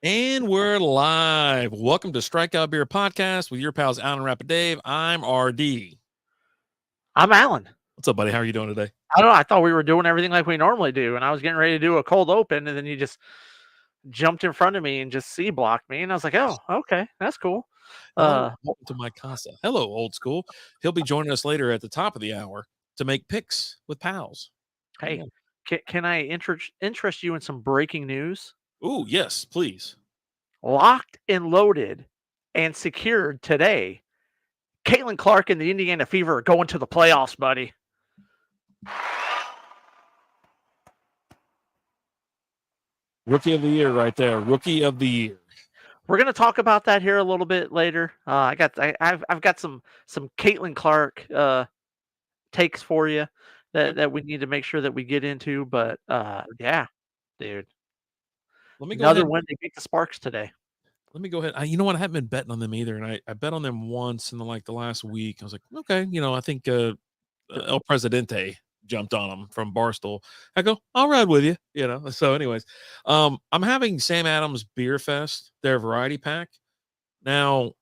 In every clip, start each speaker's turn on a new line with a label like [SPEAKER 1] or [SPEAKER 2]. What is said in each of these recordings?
[SPEAKER 1] And we're live. Welcome to Strikeout Beer Podcast with your pals Alan and Rapid Dave. I'm RD.
[SPEAKER 2] I'm Alan.
[SPEAKER 1] What's up, buddy? How are you doing today?
[SPEAKER 2] I don't know. I thought we were doing everything like we normally do, and I was getting ready to do a cold open, and then you just jumped in front of me and just C blocked me, and I was like, "Oh, okay, that's cool."
[SPEAKER 1] Hello, welcome to my casa. Hello, old school. He'll be joining us later at the top of the hour to make picks with pals.
[SPEAKER 2] Hey, can I interest you in some breaking news?
[SPEAKER 1] Ooh, yes, please.
[SPEAKER 2] Locked and loaded and secured today. Caitlin Clark and the Indiana Fever are going to the playoffs, buddy.
[SPEAKER 1] Rookie of the year right there. Rookie of the year.
[SPEAKER 2] We're gonna talk about that here a little bit later. I've got some Caitlin Clark takes for you that we need to make sure that we get into. But yeah, dude,
[SPEAKER 1] Let me go
[SPEAKER 2] another
[SPEAKER 1] ahead.
[SPEAKER 2] win. They beat the Sparks today.
[SPEAKER 1] Let me go ahead. You know what? I haven't been betting on them either, and I bet on them once in the last week. I was like, okay, I think El Presidente jumped on them from Barstool. I go, I'll ride with you, So, anyways, I'm having Sam Adams Beer Fest, their variety pack. Now,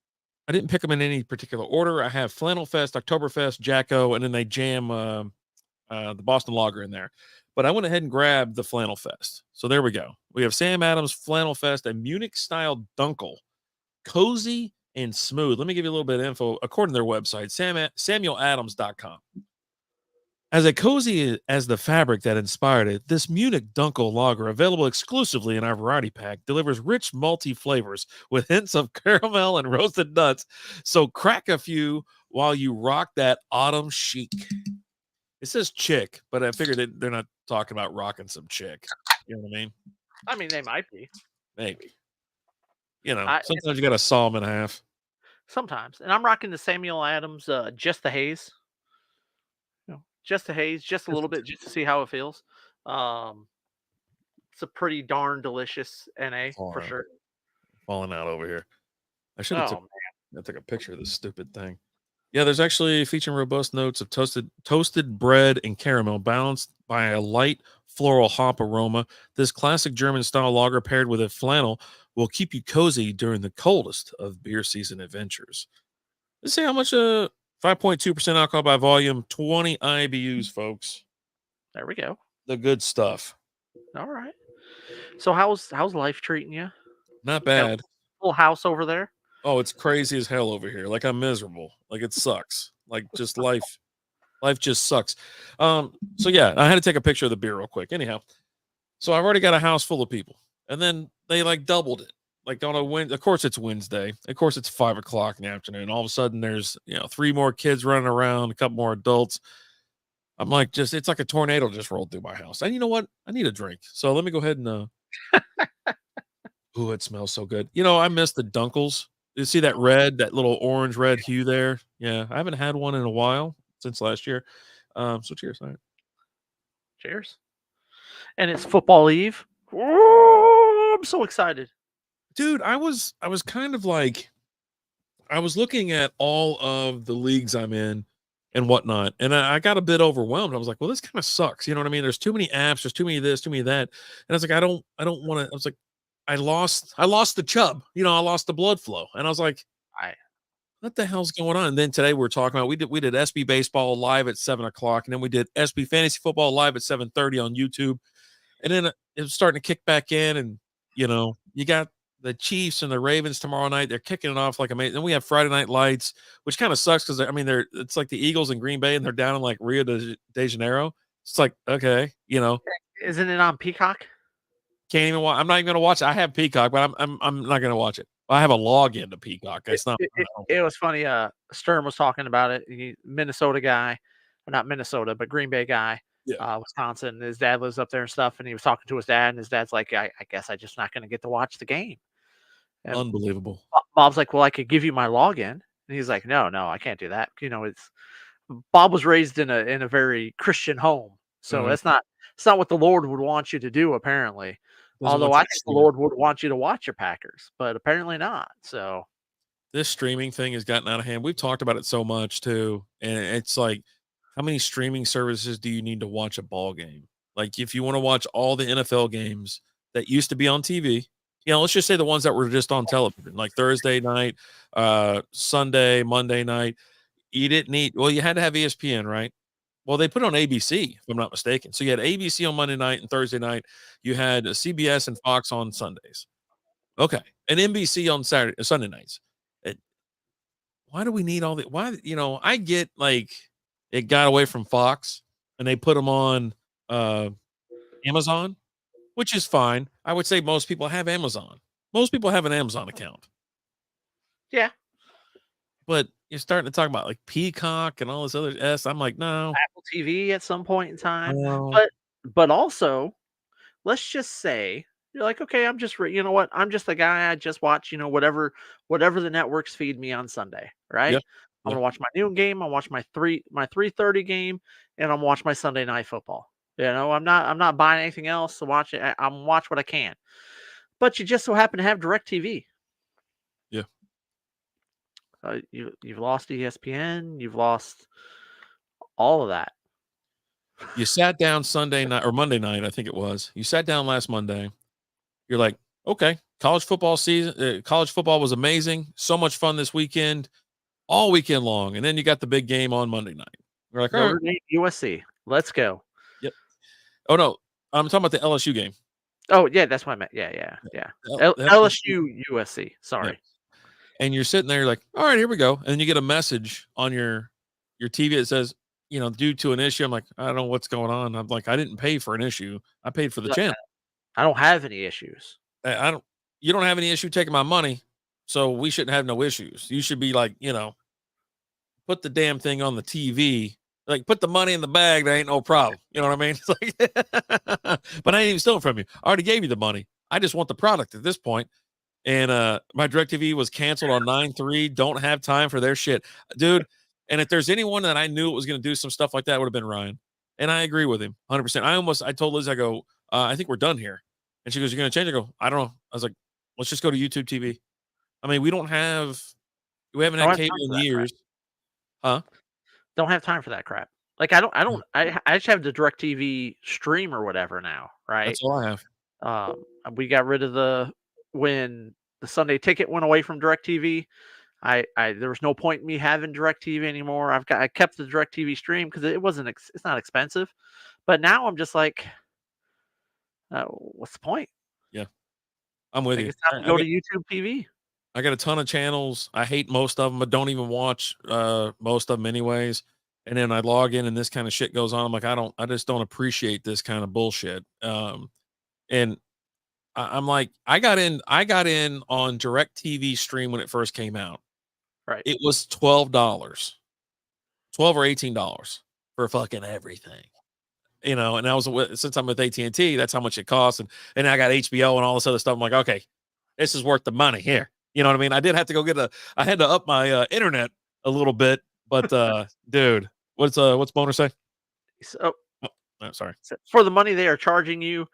[SPEAKER 1] I didn't pick them in any particular order. I have Flannel Fest, Oktoberfest, Jacko, and then they jam the Boston Lager in there. But I went ahead and grabbed the Flannel Fest. So there we go. We have Sam Adams Flannel Fest, a Munich-style dunkel, cozy and smooth. Let me give you a little bit of info. According to their website, samueladams.com. As a cozy as the fabric that inspired it, this Munich Dunkel Lager, available exclusively in our variety pack, delivers rich malty flavors with hints of caramel and roasted nuts. So crack a few while you rock that autumn chic. It says chick, but I figured they're not talking about rocking some chick. You know what I mean?
[SPEAKER 2] I mean, they might be.
[SPEAKER 1] Maybe. Sometimes you got to saw them in half.
[SPEAKER 2] Sometimes. And I'm rocking the Samuel Adams, Just the Haze. Just the haze, just a little bit, just to see how it feels. It's a pretty darn delicious NA for sure.
[SPEAKER 1] Falling out over here. I should have took a picture of this stupid thing. Yeah, there's actually featuring robust notes of toasted bread and caramel, balanced by a light floral hop aroma. This classic German-style lager paired with a flannel will keep you cozy during the coldest of beer season adventures. Let's see how much 5.2% alcohol by volume, 20 IBUs, folks.
[SPEAKER 2] There we go.
[SPEAKER 1] The good stuff.
[SPEAKER 2] All right. So how's life treating you?
[SPEAKER 1] Not bad.
[SPEAKER 2] Full house over there?
[SPEAKER 1] Oh, it's crazy as hell over here. Like, I'm miserable. Like, it sucks. Like, just life just sucks. So yeah, I had to take a picture of the beer real quick. Anyhow, so I've already got a house full of people, and then they doubled it. Like on a Wednesday, of course it's Wednesday. Of course it's 5 o'clock in the afternoon. All of a sudden there's 3 more kids running around, a couple more adults. I'm like, it's like a tornado just rolled through my house. And you know what? I need a drink. So let me go ahead and ooh, it smells so good. I miss the Dunkels. You see that little orange red hue there? Yeah, I haven't had one in a while since last year. So cheers. All right.
[SPEAKER 2] Cheers. And it's football eve. Oh, I'm so excited.
[SPEAKER 1] Dude, I was kind of like, I was looking at all of the leagues I'm in and whatnot, and I got a bit overwhelmed. I was like, well, this kind of sucks. You know what I mean? There's too many apps, there's too many of this, too many of that. And I was like, I don't want to. I was like, I lost the chub. I lost the blood flow. And I was like, what the hell's going on? And then today we're talking about, we did SB baseball live at 7 o'clock, and then we did SB fantasy football live at 7:30 on YouTube. And then it was starting to kick back in, and you got the Chiefs and the Ravens tomorrow night. They're kicking it off like amazing. Then we have Friday Night Lights, which kind of sucks because it's like the Eagles in Green Bay, and they're down in like Rio de Janeiro. It's like, okay,
[SPEAKER 2] Isn't it on Peacock?
[SPEAKER 1] Can't even watch. I'm not even going to watch it. I have Peacock, but I'm not going to watch it. I have a login to Peacock. It's not.
[SPEAKER 2] It was funny. Stern was talking about it. Minnesota guy, or not Minnesota, but Green Bay guy.
[SPEAKER 1] Yeah.
[SPEAKER 2] Wisconsin. His dad lives up there and stuff, and he was talking to his dad, and his dad's like, I guess I just not going to get to watch the game. And
[SPEAKER 1] unbelievable.
[SPEAKER 2] Bob's like, well, I could give you my login, and he's like, no, I can't do that. It's Bob was raised in a very Christian home, so it's not what the Lord would want you to do, apparently. Although I think the Lord would want you to watch your Packers, but apparently not. So
[SPEAKER 1] this streaming thing has gotten out of hand. We've talked about it so much too, and it's like, how many streaming services do you need to watch a ball game? Like, if you want to watch all the NFL games that used to be on TV, let's just say the ones that were just on television, like Thursday night, Sunday, Monday night. You didn't need, well, you had to have ESPN, right? Well, they put on ABC, if I'm not mistaken. So you had ABC on Monday night and Thursday night. You had CBS and Fox on Sundays. Okay. And NBC on Sunday nights. Why do we need all that? Why, I get like it got away from Fox and they put them on Amazon, which is fine. I would say most people have Amazon. Most people have an Amazon account.
[SPEAKER 2] Yeah.
[SPEAKER 1] But you're starting to talk about like Peacock and all this other S. I'm like, no.
[SPEAKER 2] Apple TV at some point in time.
[SPEAKER 1] No.
[SPEAKER 2] But also, let's just say you're like, okay, I'm just you know what? I'm just a guy. I just watch, whatever the networks feed me on Sunday, right?
[SPEAKER 1] Yeah.
[SPEAKER 2] I'm
[SPEAKER 1] Yeah.
[SPEAKER 2] gonna watch my noon game. I'll watch my 3:30 game, and I'm gonna watch my Sunday night football. I'm not buying anything else to watch it. I'm watch what I can. But you just so happen to have DirecTV.
[SPEAKER 1] Yeah.
[SPEAKER 2] You've lost ESPN. You've lost all of that.
[SPEAKER 1] You sat down Sunday night or Monday night, I think it was. You sat down last Monday. You're like, okay, college football season. College football was amazing. So much fun this weekend, all weekend long. And then you got the big game on Monday night. We're like,
[SPEAKER 2] Notre Dame, USC. Let's go.
[SPEAKER 1] Yep. Oh no, I'm talking about the LSU game.
[SPEAKER 2] Oh yeah, that's what I meant. Yeah. LSU, USC. Sorry.
[SPEAKER 1] Yeah. And you're sitting there, like, all right, here we go. And then you get a message on your TV that says, due to an issue. I'm like, I don't know what's going on. I'm like, I didn't pay for an issue. I paid for the channel.
[SPEAKER 2] I don't have any issues.
[SPEAKER 1] You don't have any issue taking my money, so we shouldn't have no issues. You should be like, put the damn thing on the TV. Like, put the money in the bag. There ain't no problem. You know what I mean? It's like, but I ain't even stealing from you. I already gave you the money. I just want the product at this point. And my DirecTV was canceled on 9/3. Don't have time for their shit, dude. And if there's anyone that I knew it was going to do some stuff like that, it would have been Ryan. And I agree with him 100%. I told Liz, I go, I think we're done here. And she goes, you're going to change? I go, I don't know. I was like, let's just go to YouTube TV. I mean, we haven't had cable in years. Huh?
[SPEAKER 2] Don't have time for that crap. Like, I just have the DirecTV stream or whatever now, right?
[SPEAKER 1] That's all I have.
[SPEAKER 2] We got rid of when the Sunday Ticket went away from DirecTV. There was no point in me having DirecTV anymore. I kept the DirecTV stream because it's not expensive. But now I'm just like, what's the point?
[SPEAKER 1] Yeah, I'm with you.
[SPEAKER 2] It's time to go to YouTube TV.
[SPEAKER 1] I got a ton of channels. I hate most of them. I don't even watch most of them anyways. And then I log in and this kind of shit goes on. I'm like, I just don't appreciate this kind of bullshit. And I'm like, I got in on DirecTV stream when it first came out.
[SPEAKER 2] Right.
[SPEAKER 1] It was $12, $12 or $18 for fucking everything. And I was since I'm with AT&T, that's how much it costs. And I got HBO and all this other stuff. I'm like, okay, this is worth the money here. You know what I mean? I did have to go I had to up my internet a little bit, but dude, what's Boner say?
[SPEAKER 2] So,
[SPEAKER 1] sorry.
[SPEAKER 2] For the money they are charging you,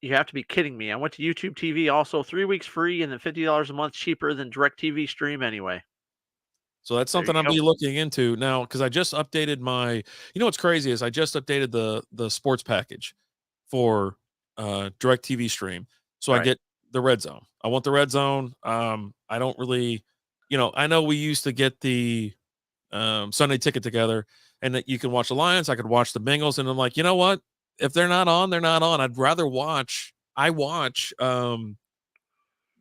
[SPEAKER 2] you have to be kidding me. I went to YouTube TV, also 3 weeks free, and then $50 a month cheaper than DirecTV stream anyway.
[SPEAKER 1] So that's something I'll be looking into now because I just updated my. What's crazy is I just updated the sports package for DirecTV stream, so I get the red zone. I want the red zone. I don't really, I know we used to get the Sunday Ticket together, and that you can watch the Lions. I could watch the Bengals, and I'm like, you know what? If they're not on, they're not on. I'd rather watch. I watch the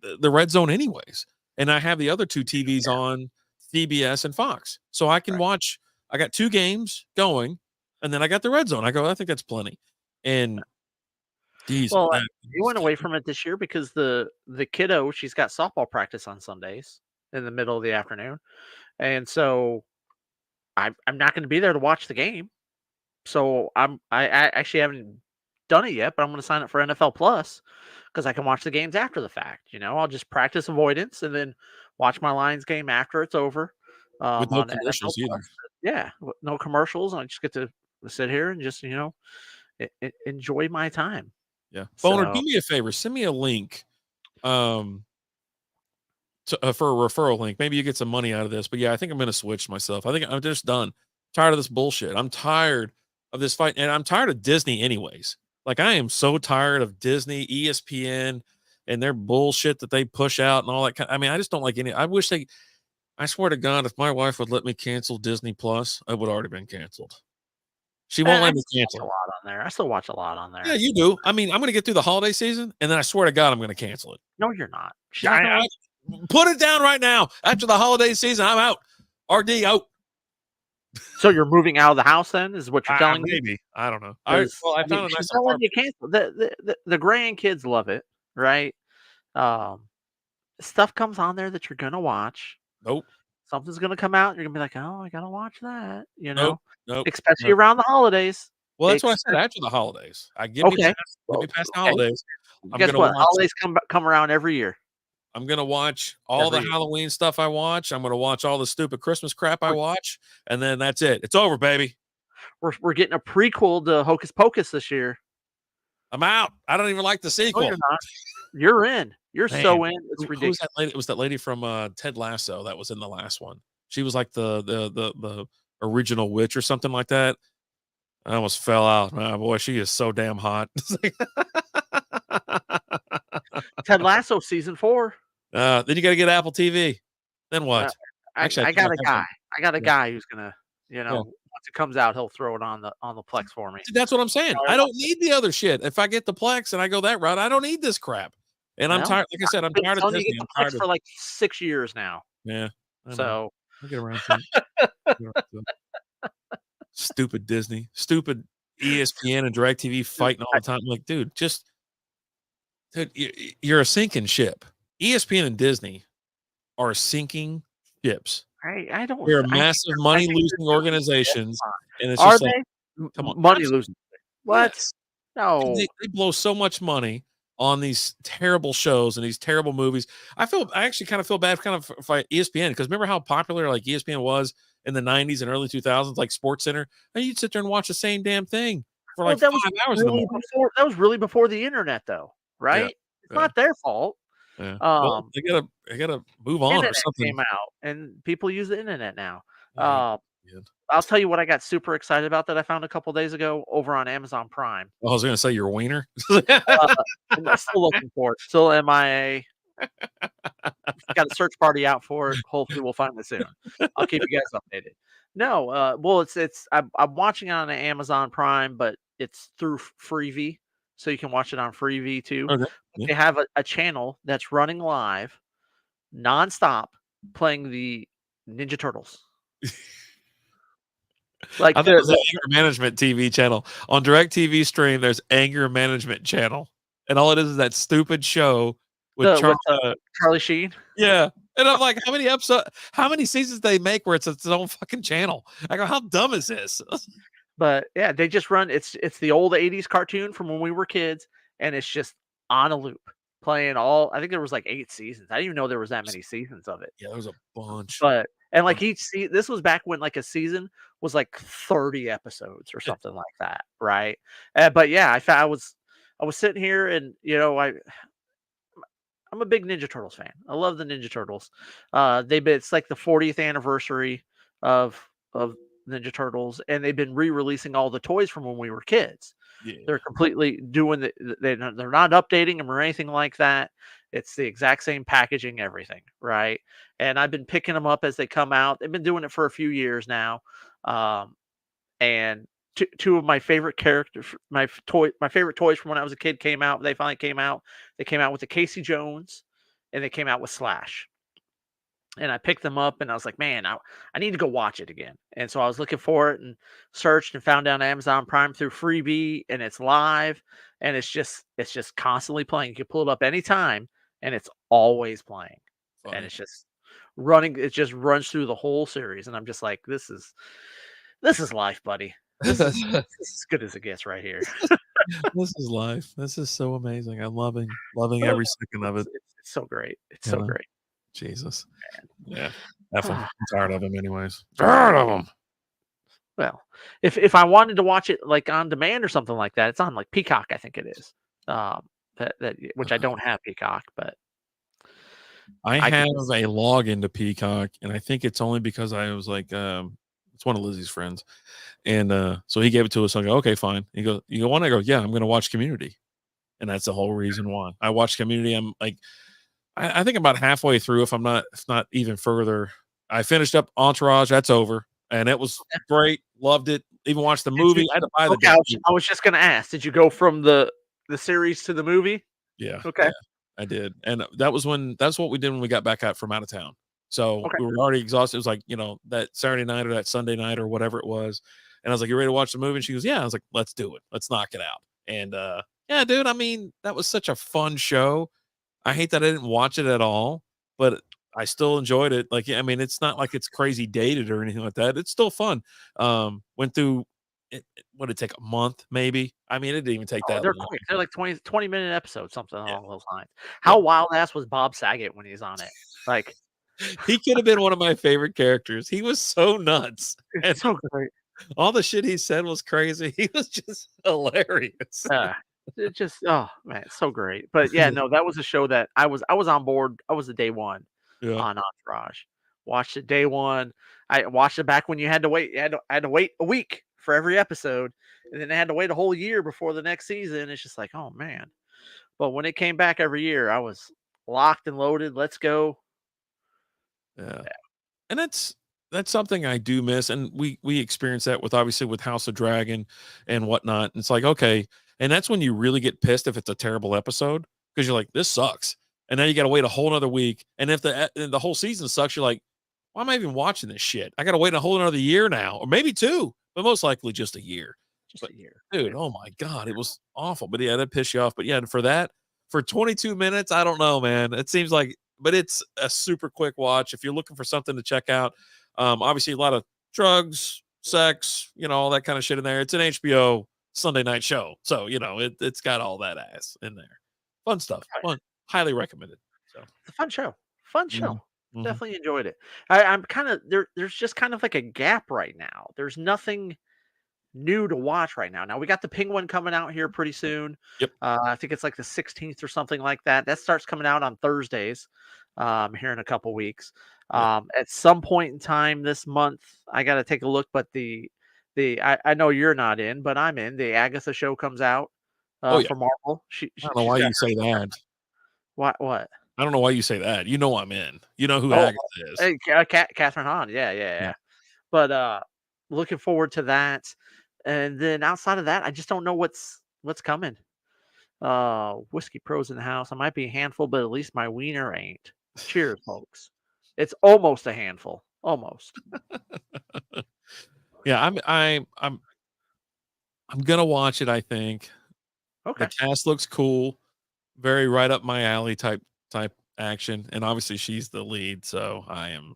[SPEAKER 1] red zone anyways, and I have the other two TVs on CBS and Fox, so I can watch. I got 2 games going, and then I got the red zone. I go, I think that's plenty. And
[SPEAKER 2] you went away from it this year because the kiddo, she's got softball practice on Sundays in the middle of the afternoon, and so I'm not going to be there to watch the game. So I actually haven't done it yet, but I'm going to sign up for NFL Plus because I can watch the games after the fact. I'll just practice avoidance and then watch my Lions game after it's over.
[SPEAKER 1] With no commercials either.
[SPEAKER 2] Yeah, no commercials. I just get to sit here and just enjoy my time.
[SPEAKER 1] Yeah, Boner, do me a favor. Send me a link, for a referral link. Maybe you get some money out of this. But yeah, I think I'm going to switch myself. I think I'm just done. Tired of this bullshit. I'm tired of this fight, and I'm tired of Disney anyways. Like, I am so tired of Disney, ESPN, and their bullshit that they push out and all that. I mean, I just don't like any. I swear to God, if my wife would let me cancel Disney Plus, I would already been canceled. She won't let me cancel
[SPEAKER 2] a lot on there. I still watch a lot on there.
[SPEAKER 1] Yeah, you do. I mean, I'm going to get through the holiday season, and then I swear to God, I'm going to cancel it.
[SPEAKER 2] No, you're not.
[SPEAKER 1] I put it down right now. After the holiday season, I'm out. RD out.
[SPEAKER 2] So you're moving out of the house then? Is what you're telling me?
[SPEAKER 1] Maybe. I don't know.
[SPEAKER 2] I
[SPEAKER 1] found a nice
[SPEAKER 2] apartment. You cancel. The grandkids love it, right? Stuff comes on there that you're gonna watch.
[SPEAKER 1] Nope.
[SPEAKER 2] Something's gonna come out. You're gonna be like, oh, I gotta watch that. You know,
[SPEAKER 1] nope.
[SPEAKER 2] Especially around the holidays.
[SPEAKER 1] Well, that's what I said. After the holidays, give me past the holidays.
[SPEAKER 2] Guess what? Holidays come around every year.
[SPEAKER 1] I'm gonna watch all the Halloween stuff I watch. I'm gonna watch all the stupid Christmas crap I watch, and then that's it. It's over, baby.
[SPEAKER 2] We're getting a prequel to Hocus Pocus this year.
[SPEAKER 1] I'm out. I don't even like the sequel.
[SPEAKER 2] No, you're not. You're in. You're so in. It's ridiculous.
[SPEAKER 1] Who's that lady? It was that lady from Ted Lasso that was in the last one. She was like the original witch or something like that. I almost fell out. Oh, boy, she is so damn hot.
[SPEAKER 2] Ted Lasso season 4.
[SPEAKER 1] Then you got to get Apple TV. Then what?
[SPEAKER 2] Actually, I got a guy. I got a guy who's gonna, once it comes out, he'll throw it on the Plex for me.
[SPEAKER 1] That's what I'm saying. I don't need the other shit. If I get the Plex and I go that route, I don't need this crap. And I'm tired. Like I said, I'm tired of Disney.
[SPEAKER 2] I'm tired for like 6 years now.
[SPEAKER 1] Yeah.
[SPEAKER 2] So
[SPEAKER 1] I'll get around to it. Stupid Disney, stupid ESPN and DirecTV fighting all the time. I'm like, dude, you're a sinking ship. ESPN and Disney are sinking ships.
[SPEAKER 2] I don't.
[SPEAKER 1] They're massive money losing organizations, and it's
[SPEAKER 2] are
[SPEAKER 1] just
[SPEAKER 2] they
[SPEAKER 1] like, come on,
[SPEAKER 2] money losing? What?
[SPEAKER 1] Yes.
[SPEAKER 2] No,
[SPEAKER 1] they blow so much money on these terrible shows and these terrible movies. I actually kind of feel bad for ESPN, because remember how popular like ESPN was in the 90s and early 2000s, like SportsCenter, and you'd sit there and watch the same damn thing for like 5 hours in the morning.
[SPEAKER 2] That was really before the internet, though, right?
[SPEAKER 1] Yeah.
[SPEAKER 2] It's not their fault.
[SPEAKER 1] Yeah. Well, they gotta move on or something.
[SPEAKER 2] Came out, and people use the internet now.
[SPEAKER 1] Yeah.
[SPEAKER 2] I'll tell you what I got super excited about that I found a couple days ago over on Amazon Prime.
[SPEAKER 1] I was going to say your wiener.
[SPEAKER 2] I'm still looking for it. Still MIA. Got a search party out for it. Hopefully we'll find it soon. I'll keep you guys updated. No, well, I'm watching it on Amazon Prime, but it's through Freevee, so you can watch it on Freevee too.
[SPEAKER 1] Okay. Yeah.
[SPEAKER 2] They have a channel that's running live, nonstop, playing the Ninja Turtles.
[SPEAKER 1] Like I thought it was an anger management TV channel on DirecTV Stream. There's anger management channel, and all it is that stupid show with
[SPEAKER 2] Charlie Sheen.
[SPEAKER 1] Yeah, and I'm like, how many seasons they make where it's its own fucking channel? I go, how dumb is this?
[SPEAKER 2] But yeah, they just run. It's the old '80s cartoon from when we were kids, and it's just on a loop playing all. I think there was like 8 seasons. I didn't even know there was that many seasons of it.
[SPEAKER 1] Yeah, there was a bunch.
[SPEAKER 2] But and like this was back when like a season was like 30 episodes or something like that, right? But yeah, I was sitting here, and I'm a big Ninja Turtles fan. I love the Ninja Turtles. It's like the 40th anniversary of Ninja Turtles, and they've been re-releasing all the toys from when we were kids. Yeah. They're completely doing they're not updating them or anything like that. It's the exact same packaging, everything, right? And I've been picking them up as they come out. They've been doing it for a few years now. And two of my favorite characters, my favorite toys from when I was a kid came out. They finally came out. They came out with the Casey Jones, and they came out with Slash. And I picked them up, and I was like, man, I need to go watch it again. And so I was looking for it and searched and found out Amazon Prime through Freebie, and it's live, and it's just constantly playing. You can pull it up anytime, and it's always playing. Funny. And it's just running. It just runs through the whole series, and I'm just like, this is life, buddy. This is as good as it gets right here.
[SPEAKER 1] This is life. This is so amazing. I'm loving every second of it.
[SPEAKER 2] It's so great. It's so great.
[SPEAKER 1] Jesus. Man. Yeah. I'm tired of him anyways. Tired of him.
[SPEAKER 2] Well, if I wanted to watch it like on demand or something like that, it's on like Peacock, I think it is. Which I don't have Peacock, but
[SPEAKER 1] I have a login to Peacock, and I think it's only because I was like it's one of Lizzie's friends. And so he gave it to us. I go, okay, fine. You go, want? I go, yeah, I'm gonna watch Community. and that's the whole reason why I watched Community. I'm like, I think about halfway through, if not even further. I finished up Entourage. That's over, and it was great. Loved it. Even watched the
[SPEAKER 2] Did you?
[SPEAKER 1] movie. I had to buy the
[SPEAKER 2] Okay,
[SPEAKER 1] damn
[SPEAKER 2] I was just gonna ask. Did you go from the series to the movie?
[SPEAKER 1] Yeah,
[SPEAKER 2] Okay.
[SPEAKER 1] yeah, I did, and that's what we did when we got back out from out of town. So
[SPEAKER 2] Okay.
[SPEAKER 1] we were already exhausted. It was like, that Saturday night or that Sunday night or whatever it was, and I was like, "You ready to watch the movie?" And she goes, "Yeah." I was like, "Let's do it. Let's knock it out." And yeah, dude. I mean, that was such a fun show. I hate that I didn't watch it at all, but I still enjoyed it. Like, I mean, it's not like it's crazy dated or anything like that. It's still fun. Went through it. What did it take, a month, maybe? I mean, it didn't even take
[SPEAKER 2] Oh,
[SPEAKER 1] that
[SPEAKER 2] they're
[SPEAKER 1] long.
[SPEAKER 2] quick. They're like 20-minute episodes, something
[SPEAKER 1] Yeah,
[SPEAKER 2] along those lines.
[SPEAKER 1] yeah.
[SPEAKER 2] How wild ass was Bob Saget when he's on it? Like,
[SPEAKER 1] He could have been one of my favorite characters. He was so nuts, and
[SPEAKER 2] it's so great.
[SPEAKER 1] all the shit he said was crazy. He was just hilarious.
[SPEAKER 2] It just oh man, it's so great. But yeah, no, that was a show that I was on board. I was a day one
[SPEAKER 1] Yeah.
[SPEAKER 2] on Entourage. Watched it day one. I watched it back when you had to wait. I had to wait a week for every episode, and then I had to wait a whole year before the next season. It's just like, oh man. But when it came back every year, I was locked and loaded. Let's go.
[SPEAKER 1] Yeah. And that's something I do miss, and we experience that with, obviously, with House of Dragon and whatnot. And it's like, okay, and that's when you really get pissed if it's a terrible episode, because you're like, this sucks, and now you got to wait a whole another week. And if the whole season sucks, you're like, why am I even watching this shit? I got to wait a whole another year now, or maybe two, but most likely just a year.
[SPEAKER 2] Just
[SPEAKER 1] But
[SPEAKER 2] a year.
[SPEAKER 1] dude, oh my god, it was awful. But yeah, that pissed you off. But yeah, for 22 minutes, I don't know, man. It seems like, but it's a super quick watch if you're looking for something to check out. Obviously, a lot of drugs, sex, all that kind of shit in there. It's an HBO Sunday night show, so it's got all that ass in there. Fun stuff.
[SPEAKER 2] Right.
[SPEAKER 1] Fun. Highly recommended. So
[SPEAKER 2] It's a fun show. Fun
[SPEAKER 1] Mhm.
[SPEAKER 2] show.
[SPEAKER 1] Mhm.
[SPEAKER 2] Definitely enjoyed it. I'm kind of there's just kind of like a gap right now. There's nothing new to watch right now. Now we got the Penguin coming out here pretty soon.
[SPEAKER 1] Yep.
[SPEAKER 2] I think it's like the 16th or something like that. That starts coming out on Thursdays. Here in a couple weeks.
[SPEAKER 1] Yep.
[SPEAKER 2] At some point in time this month, I got to take a look. But I know you're not in, but I'm in. The Agatha show comes out
[SPEAKER 1] Oh yeah.
[SPEAKER 2] for Marvel.
[SPEAKER 1] I don't know why you say that.
[SPEAKER 2] What?
[SPEAKER 1] I don't know why you say that. You know I'm in. You know who
[SPEAKER 2] Oh,
[SPEAKER 1] Agatha is.
[SPEAKER 2] hey, Catherine Hahn. Yeah. But looking forward to that. And then outside of that, I just don't know what's coming. Whiskey Pros in the house. I might be a handful, but at least my wiener ain't. Cheers, folks. It's almost a handful. Almost.
[SPEAKER 1] Yeah, I'm gonna watch it, I think.
[SPEAKER 2] Okay.
[SPEAKER 1] The cast looks cool. Very right up my alley type action. And obviously she's the lead, so I'm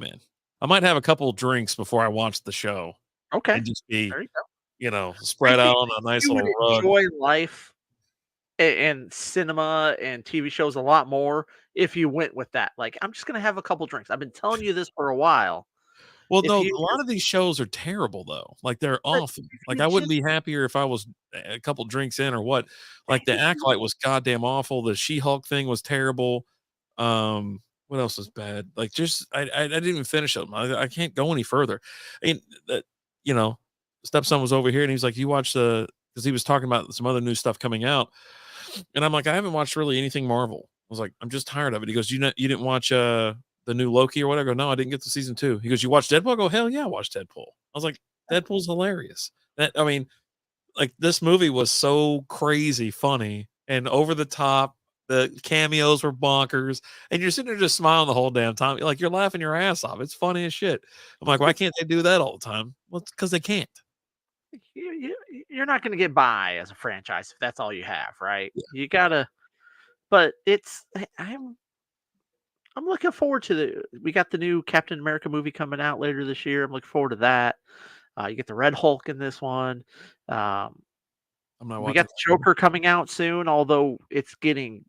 [SPEAKER 1] in. I might have a couple drinks before I watch the show
[SPEAKER 2] Okay.
[SPEAKER 1] and just be,
[SPEAKER 2] There you go.
[SPEAKER 1] spread
[SPEAKER 2] I
[SPEAKER 1] out
[SPEAKER 2] think
[SPEAKER 1] on a nice
[SPEAKER 2] you would
[SPEAKER 1] little rug.
[SPEAKER 2] enjoy life and cinema and TV shows a lot more if you went with that. Like, I'm just gonna have a couple drinks. I've been telling you this for a while.
[SPEAKER 1] Well,
[SPEAKER 2] If
[SPEAKER 1] no,
[SPEAKER 2] you
[SPEAKER 1] a lot of these shows are terrible though. Like, they're
[SPEAKER 2] but
[SPEAKER 1] awful.
[SPEAKER 2] if
[SPEAKER 1] Like,
[SPEAKER 2] you
[SPEAKER 1] I wouldn't
[SPEAKER 2] just
[SPEAKER 1] be happier if I was a couple drinks in or what. Like, the
[SPEAKER 2] if you
[SPEAKER 1] Acolyte was goddamn awful. The She-Hulk thing was terrible. What else is bad? Like, just I didn't even finish them. I can't go any further. I mean, that you know, stepson was over here and he was like, "You watch the," because he was talking about some other new stuff coming out, and I'm like, "I haven't watched really anything Marvel." I was like, "I'm just tired of it." He goes, You didn't watch the new Loki or whatever?" I go, "No, I didn't get to season 2." He goes, "You watched Deadpool?" I go, "Hell yeah, I watched Deadpool." I was like, "Deadpool's hilarious." I mean, like, this movie was so crazy funny and over the top. The cameos were bonkers, and you're sitting there just smiling the whole damn time. Like, you're laughing your ass off. It's funny as shit. I'm like, why
[SPEAKER 2] it's
[SPEAKER 1] can't they do that all the time? Well, it's because they can't.
[SPEAKER 2] you're not gonna get by as a franchise if that's all you have, right?
[SPEAKER 1] Yeah.
[SPEAKER 2] You gotta but it's I'm looking forward to we got the new Captain America movie coming out later this year. I'm looking forward to that. You get the Red Hulk in this one. Um,
[SPEAKER 1] I'm not
[SPEAKER 2] we got
[SPEAKER 1] watching.
[SPEAKER 2] the Joker coming out soon, although it's getting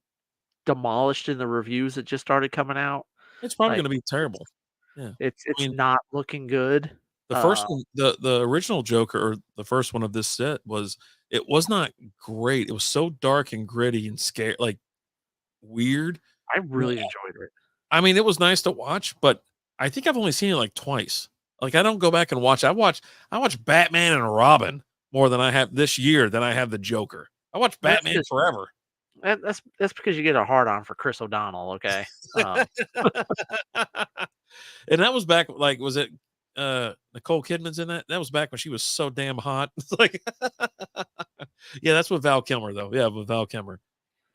[SPEAKER 2] demolished in the reviews that just started coming out.
[SPEAKER 1] It's probably
[SPEAKER 2] Like
[SPEAKER 1] going to be terrible. Yeah, I
[SPEAKER 2] it's
[SPEAKER 1] mean,
[SPEAKER 2] not looking good.
[SPEAKER 1] the first
[SPEAKER 2] Uh,
[SPEAKER 1] one, the original Joker, or the first one of this set, it was not great. It was so dark and gritty and scary, like, weird.
[SPEAKER 2] I
[SPEAKER 1] Yeah.
[SPEAKER 2] really enjoyed it.
[SPEAKER 1] I mean, it was nice to watch, but I think I've only seen it like twice. Like, I don't go back and watch. I watch Batman and Robin more than I have this year than I have the Joker. I watched Batman Forever.
[SPEAKER 2] That's because you get a hard on for Chris O'Donnell, okay?
[SPEAKER 1] And that was back, like, was it Nicole Kidman's in that? That was back when she was so damn hot. It's like, yeah, that's with Val Kilmer though. Yeah, with Val Kilmer,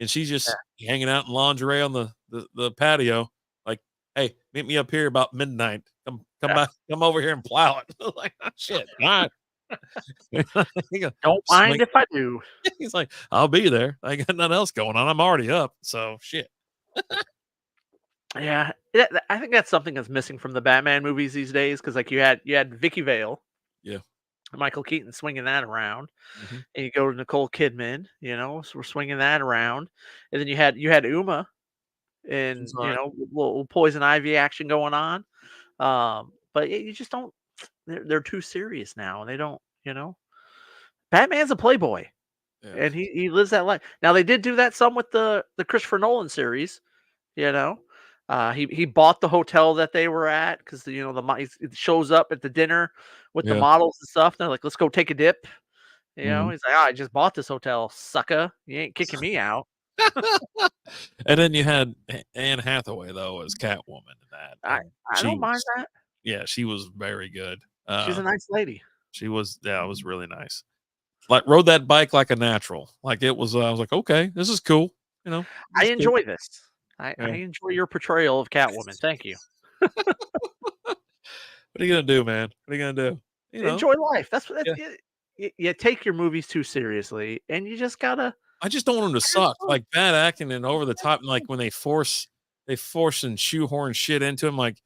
[SPEAKER 1] and she's just hanging out in lingerie on the patio. Like, hey, meet me up here about midnight. Come back, come over here and plow it. Like, oh, shit, all right.
[SPEAKER 2] Don't mind if I do.
[SPEAKER 1] He's like, I'll be there. I got nothing else going on. I'm already up. So shit.
[SPEAKER 2] Yeah, I think that's something that's missing from the Batman movies these days. Because like you had Vicky Vale,
[SPEAKER 1] yeah,
[SPEAKER 2] Michael Keaton swinging that around, and you go to Nicole Kidman, so we're swinging that around, and then you had Uma, and little Poison Ivy action going on, but you just don't. They're too serious now, and they don't. Batman's a playboy, and he lives that life. Now they did do that some with the Christopher Nolan series, He bought the hotel that they were at because he shows up at the dinner with the models and stuff. And they're like, "Let's go take a dip." He's like, "Oh, I just bought this hotel, sucker. You ain't kicking me out."
[SPEAKER 1] And then you had Anne Hathaway though as Catwoman in that.
[SPEAKER 2] I don't mind that.
[SPEAKER 1] Yeah, she was very good.
[SPEAKER 2] She's a nice lady.
[SPEAKER 1] She was. Yeah, it was really nice. Like, rode that bike like a natural. Like, it was. I was like, okay, this is cool.
[SPEAKER 2] I enjoy this. I enjoy your portrayal of Catwoman. Thank you.
[SPEAKER 1] What are you gonna do, man? What are you gonna do?
[SPEAKER 2] Enjoy life. That's what. You take your movies too seriously, and you just gotta.
[SPEAKER 1] I just don't want them to suck. Like, bad acting and over the top, and like when they force and shoehorn shit into them. Like,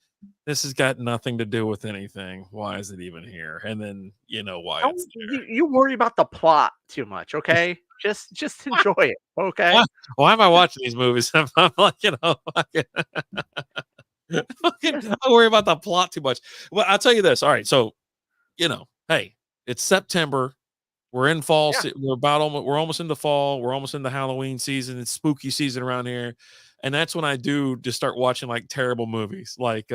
[SPEAKER 1] this has got nothing to do with anything. Why is it even here? And then why it's there.
[SPEAKER 2] You worry about the plot too much, okay? just enjoy it, okay?
[SPEAKER 1] Why am I watching these movies? I'm like, I worry about the plot too much. Well, I'll tell you this. All right, so hey, it's September. We're in fall. Yeah. We're almost into fall. We're almost into Halloween season. It's spooky season around here, and that's when I do just start watching like terrible movies, like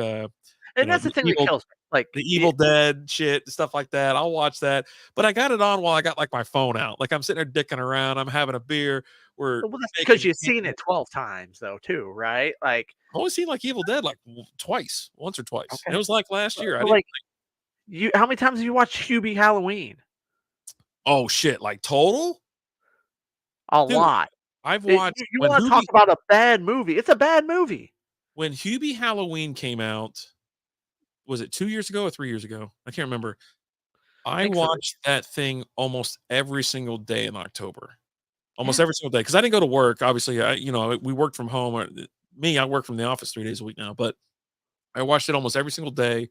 [SPEAKER 2] and that's the thing that kills me. Like
[SPEAKER 1] the Evil Dead shit, stuff like that. I'll watch that, but I got it on while I got like my phone out. Like, I'm sitting there dicking around. I'm having a beer.
[SPEAKER 2] Well, that's because you've seen it 12 times though, too, right? Like,
[SPEAKER 1] I only seen like Evil Dead like once or twice. Okay. It was like last year.
[SPEAKER 2] How many times have you watched Hubie Halloween?
[SPEAKER 1] Oh shit! Like, total?
[SPEAKER 2] Dude, lot.
[SPEAKER 1] I've watched.
[SPEAKER 2] You want to talk about a bad movie? It's a bad movie.
[SPEAKER 1] When Hubie Halloween came out, was it 2 years ago or 3 years ago? I can't remember. I watched that thing almost every single day in October. Almost every single day, because I didn't go to work. Obviously, we worked from home. I work from the office 3 days a week now, but I watched it almost every single day.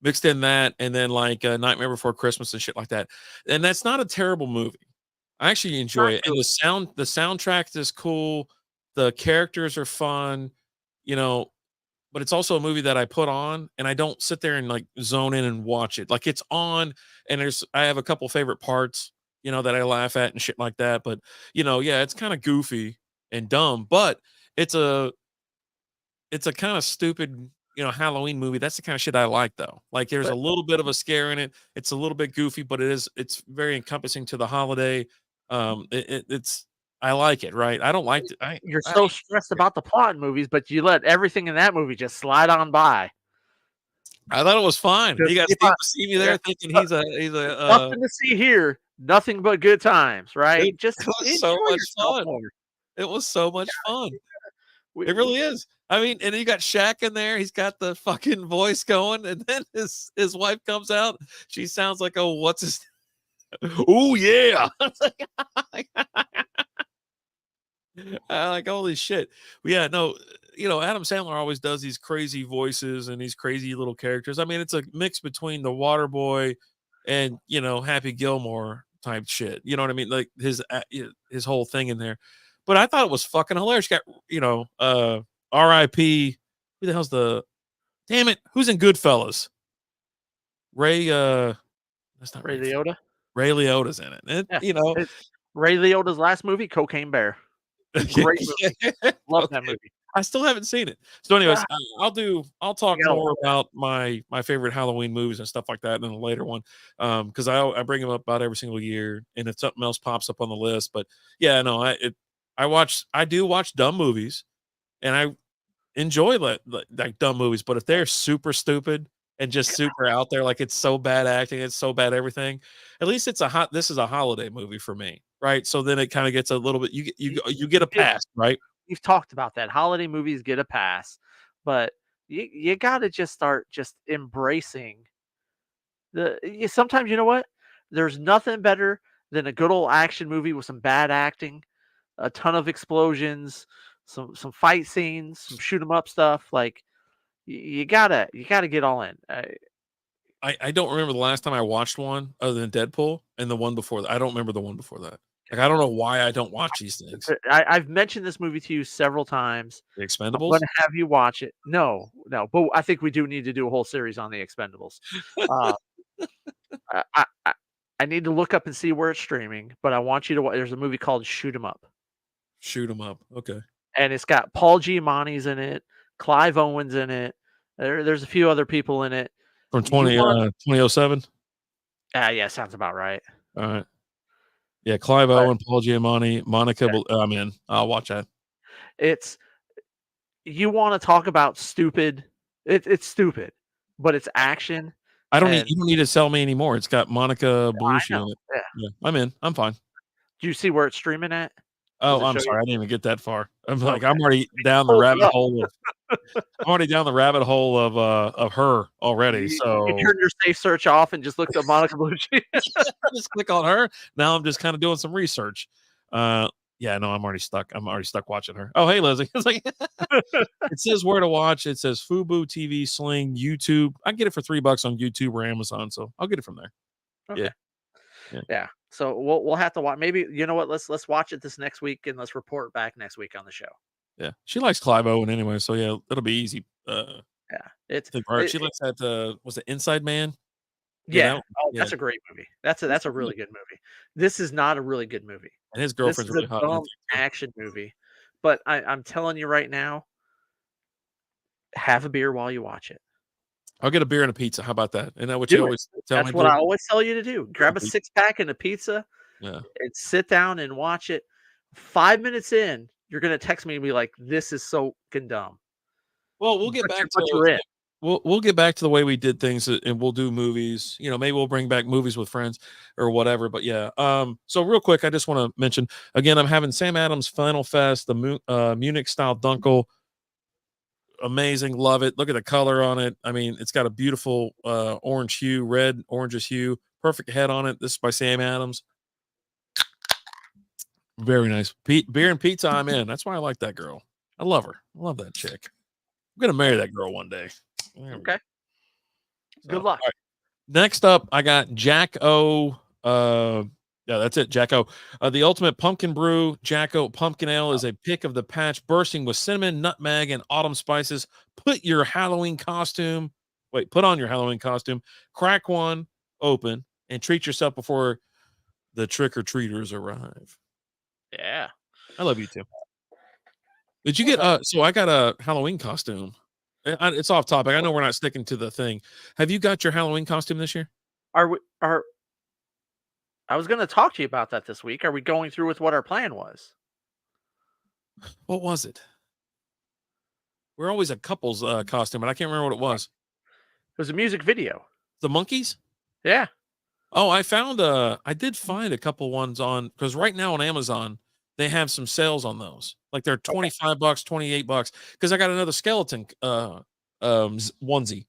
[SPEAKER 1] Mixed in that, and then like Nightmare Before Christmas and shit like that. And that's not a terrible movie. I actually enjoy it. And the soundtrack is cool. The characters are fun, but it's also a movie that I put on and I don't sit there and like zone in and watch it. Like, it's on, and I have a couple favorite parts, that I laugh at and shit like that. But it's kind of goofy and dumb, but it's a kind of stupid, Halloween movie. That's the kind of shit I like, though. Like, there's a little bit of a scare in it. It's a little bit goofy, but it's very encompassing to the holiday. I like it, right? I don't like it.
[SPEAKER 2] You're so stressed about the plot in movies, but you let everything in that movie just slide on by.
[SPEAKER 1] I thought it was fine. You got Steve Buscemi there thinking he's a
[SPEAKER 2] nothing to see here, nothing but good times, right?
[SPEAKER 1] It was so much fun. It was so much fun. It really is. I mean, and you got Shaq in there. He's got the fucking voice going, and then his wife comes out. She sounds like, oh, what's his? Oh yeah. Like, holy shit. But yeah, no, Adam Sandler always does these crazy voices and these crazy little characters. I mean, it's a mix between the Waterboy and Happy Gilmore type shit. You know what I mean? Like, his whole thing in there. But I thought it was fucking hilarious. Got R.I.P. Who the hell's damn it? Who's in Goodfellas? Ray. That's not
[SPEAKER 2] Ray Liotta.
[SPEAKER 1] Ray Liotta's in it.
[SPEAKER 2] It's Ray Liotta's last movie, Cocaine Bear. Great movie. Love that movie.
[SPEAKER 1] I still haven't seen it. So, anyways,
[SPEAKER 2] Ah,
[SPEAKER 1] I'll talk
[SPEAKER 2] you gotta
[SPEAKER 1] more
[SPEAKER 2] love it.
[SPEAKER 1] about my favorite Halloween movies and stuff like that in a later one, because I bring them up about every single year, and if something else pops up on the list, but yeah, no, I do watch dumb movies, and I enjoy like dumb movies, but if they're super stupid and just super out there, like it's so bad acting, it's so bad everything. At least this is a holiday movie for me, right? So then it kind of gets a little bit you get
[SPEAKER 2] You
[SPEAKER 1] a
[SPEAKER 2] did.
[SPEAKER 1] pass, right?
[SPEAKER 2] We've talked about that. Holiday movies get a pass, but you gotta just start just embracing sometimes you know what? There's nothing better than a good old action movie with some bad acting, a ton of explosions, some fight scenes, some shoot 'em up stuff. Like you gotta get all in.
[SPEAKER 1] I don't remember the last time I watched one other than Deadpool and the one before that. I don't remember the one before that. Like I don't know why I don't watch these things.
[SPEAKER 2] I've mentioned this movie to you several times.
[SPEAKER 1] The
[SPEAKER 2] I'm
[SPEAKER 1] Expendables?
[SPEAKER 2] gonna have you watch it. No, no, but I think we do need to do a whole series on the Expendables. Uh, I need to look up and see where it's streaming, but I want you to. There's a movie called Shoot 'Em Up,
[SPEAKER 1] Shoot 'em up. Okay.
[SPEAKER 2] and it's got Paul Giamatti's in it, Clive Owens in it. There's a few other people in it.
[SPEAKER 1] From
[SPEAKER 2] You want?
[SPEAKER 1] 2007?
[SPEAKER 2] Ah, yeah, sounds about right.
[SPEAKER 1] All right. Yeah, Clive
[SPEAKER 2] But
[SPEAKER 1] Owen, Paul Giamatti, Monica
[SPEAKER 2] yeah,
[SPEAKER 1] I'm in. I'll watch that.
[SPEAKER 2] it's you want to talk about stupid. It's stupid, but it's action, and
[SPEAKER 1] You don't need to sell me anymore. It's got Monica
[SPEAKER 2] I
[SPEAKER 1] Bellucci
[SPEAKER 2] know.
[SPEAKER 1] in it.
[SPEAKER 2] Yeah.
[SPEAKER 1] Yeah, I'm in. I'm fine.
[SPEAKER 2] Do you see where it's streaming at? Does
[SPEAKER 1] Oh,
[SPEAKER 2] it
[SPEAKER 1] I'm
[SPEAKER 2] show you?
[SPEAKER 1] sorry. I didn't even get that far.
[SPEAKER 2] Okay.
[SPEAKER 1] I'm already down the
[SPEAKER 2] Pull it
[SPEAKER 1] rabbit
[SPEAKER 2] up.
[SPEAKER 1] hole I'm already down the rabbit hole of her already.
[SPEAKER 2] You
[SPEAKER 1] So
[SPEAKER 2] turned your safe search off and just looked up Monica Bellucci.
[SPEAKER 1] just click on her. Now I'm just kind of doing some research. Yeah, no, I'm already stuck. I'm already stuck watching her. Oh, hey, Lizzie. It's like it says where to watch. It says Fubo TV, Sling, YouTube. I get it for $3 on YouTube or Amazon, so I'll get it from there. Yeah,
[SPEAKER 2] Okay.
[SPEAKER 1] yeah,
[SPEAKER 2] Yeah. So we'll have to watch. Maybe you know what? Let's watch it this next week and let's report back next week on the show.
[SPEAKER 1] yeah. She likes Clive Owen anyway, so yeah, it'll be easy.
[SPEAKER 2] Yeah. It's
[SPEAKER 1] Think for her. She likes that. Was it Inside Man? Yeah,
[SPEAKER 2] yeah. Oh,
[SPEAKER 1] yeah.
[SPEAKER 2] that's a great movie. That's a really good movie. This is not a really good movie.
[SPEAKER 1] And his
[SPEAKER 2] This
[SPEAKER 1] girlfriend's
[SPEAKER 2] is a
[SPEAKER 1] really hot in it
[SPEAKER 2] dumb
[SPEAKER 1] too.
[SPEAKER 2] action movie. But I'm telling you right now, have a beer while you watch it.
[SPEAKER 1] I'll get a beer and a pizza. How about that? Isn't that what you
[SPEAKER 2] Do it.
[SPEAKER 1] always tell me
[SPEAKER 2] That's
[SPEAKER 1] to
[SPEAKER 2] what
[SPEAKER 1] do?
[SPEAKER 2] I always tell you to do. Grab a 6-pack and a pizza
[SPEAKER 1] Yeah.
[SPEAKER 2] and sit down and watch it. 5 minutes in, you're gonna text me and be like, "This is so fucking dumb."
[SPEAKER 1] Well, we'll get
[SPEAKER 2] But
[SPEAKER 1] back
[SPEAKER 2] but
[SPEAKER 1] to
[SPEAKER 2] you're in.
[SPEAKER 1] we'll get back to the way we did things, and we'll do movies. You know, maybe we'll bring back movies with friends or whatever. But yeah, so real quick, I just want to mention again, I'm having Sam Adams Final Fest, the Munich style Dunkel. Amazing, love it. Look at the color on it. I mean, it's got a beautiful orange hue, red oranges hue, perfect head on it. This is by Sam Adams. Very nice. Beer and pizza, I'm in. That's why I like that girl. I love her. I love that chick. I'm gonna marry that girl one day. There we go.
[SPEAKER 2] Okay.
[SPEAKER 1] So,
[SPEAKER 2] Good
[SPEAKER 1] all
[SPEAKER 2] luck.
[SPEAKER 1] right. Next up, I got Jack O. Yeah, that's it. Jack O. The Ultimate Pumpkin Brew. Jack O. Pumpkin Ale is a pick of the patch, bursting with cinnamon, nutmeg, and autumn spices. Put your Halloween costume. Wait, put on your Halloween costume. Crack one open and treat yourself before the trick or treaters arrive.
[SPEAKER 2] Yeah.
[SPEAKER 1] I love you too. Did you get
[SPEAKER 2] Okay.
[SPEAKER 1] so I got a Halloween costume. It's off topic. I know we're not sticking to the thing. Have you got your Halloween costume this year?
[SPEAKER 2] Are I was gonna talk to you about that this week. Are we going through with what our plan was?
[SPEAKER 1] What was it? We're always a couple's costume, but I can't remember what it was.
[SPEAKER 2] It was a music video.
[SPEAKER 1] The monkeys?
[SPEAKER 2] Yeah.
[SPEAKER 1] Oh, I did find a couple ones on because right now on Amazon they have some sales on those. Like they're
[SPEAKER 2] Okay.
[SPEAKER 1] $25, $28. Because I got another skeleton onesie.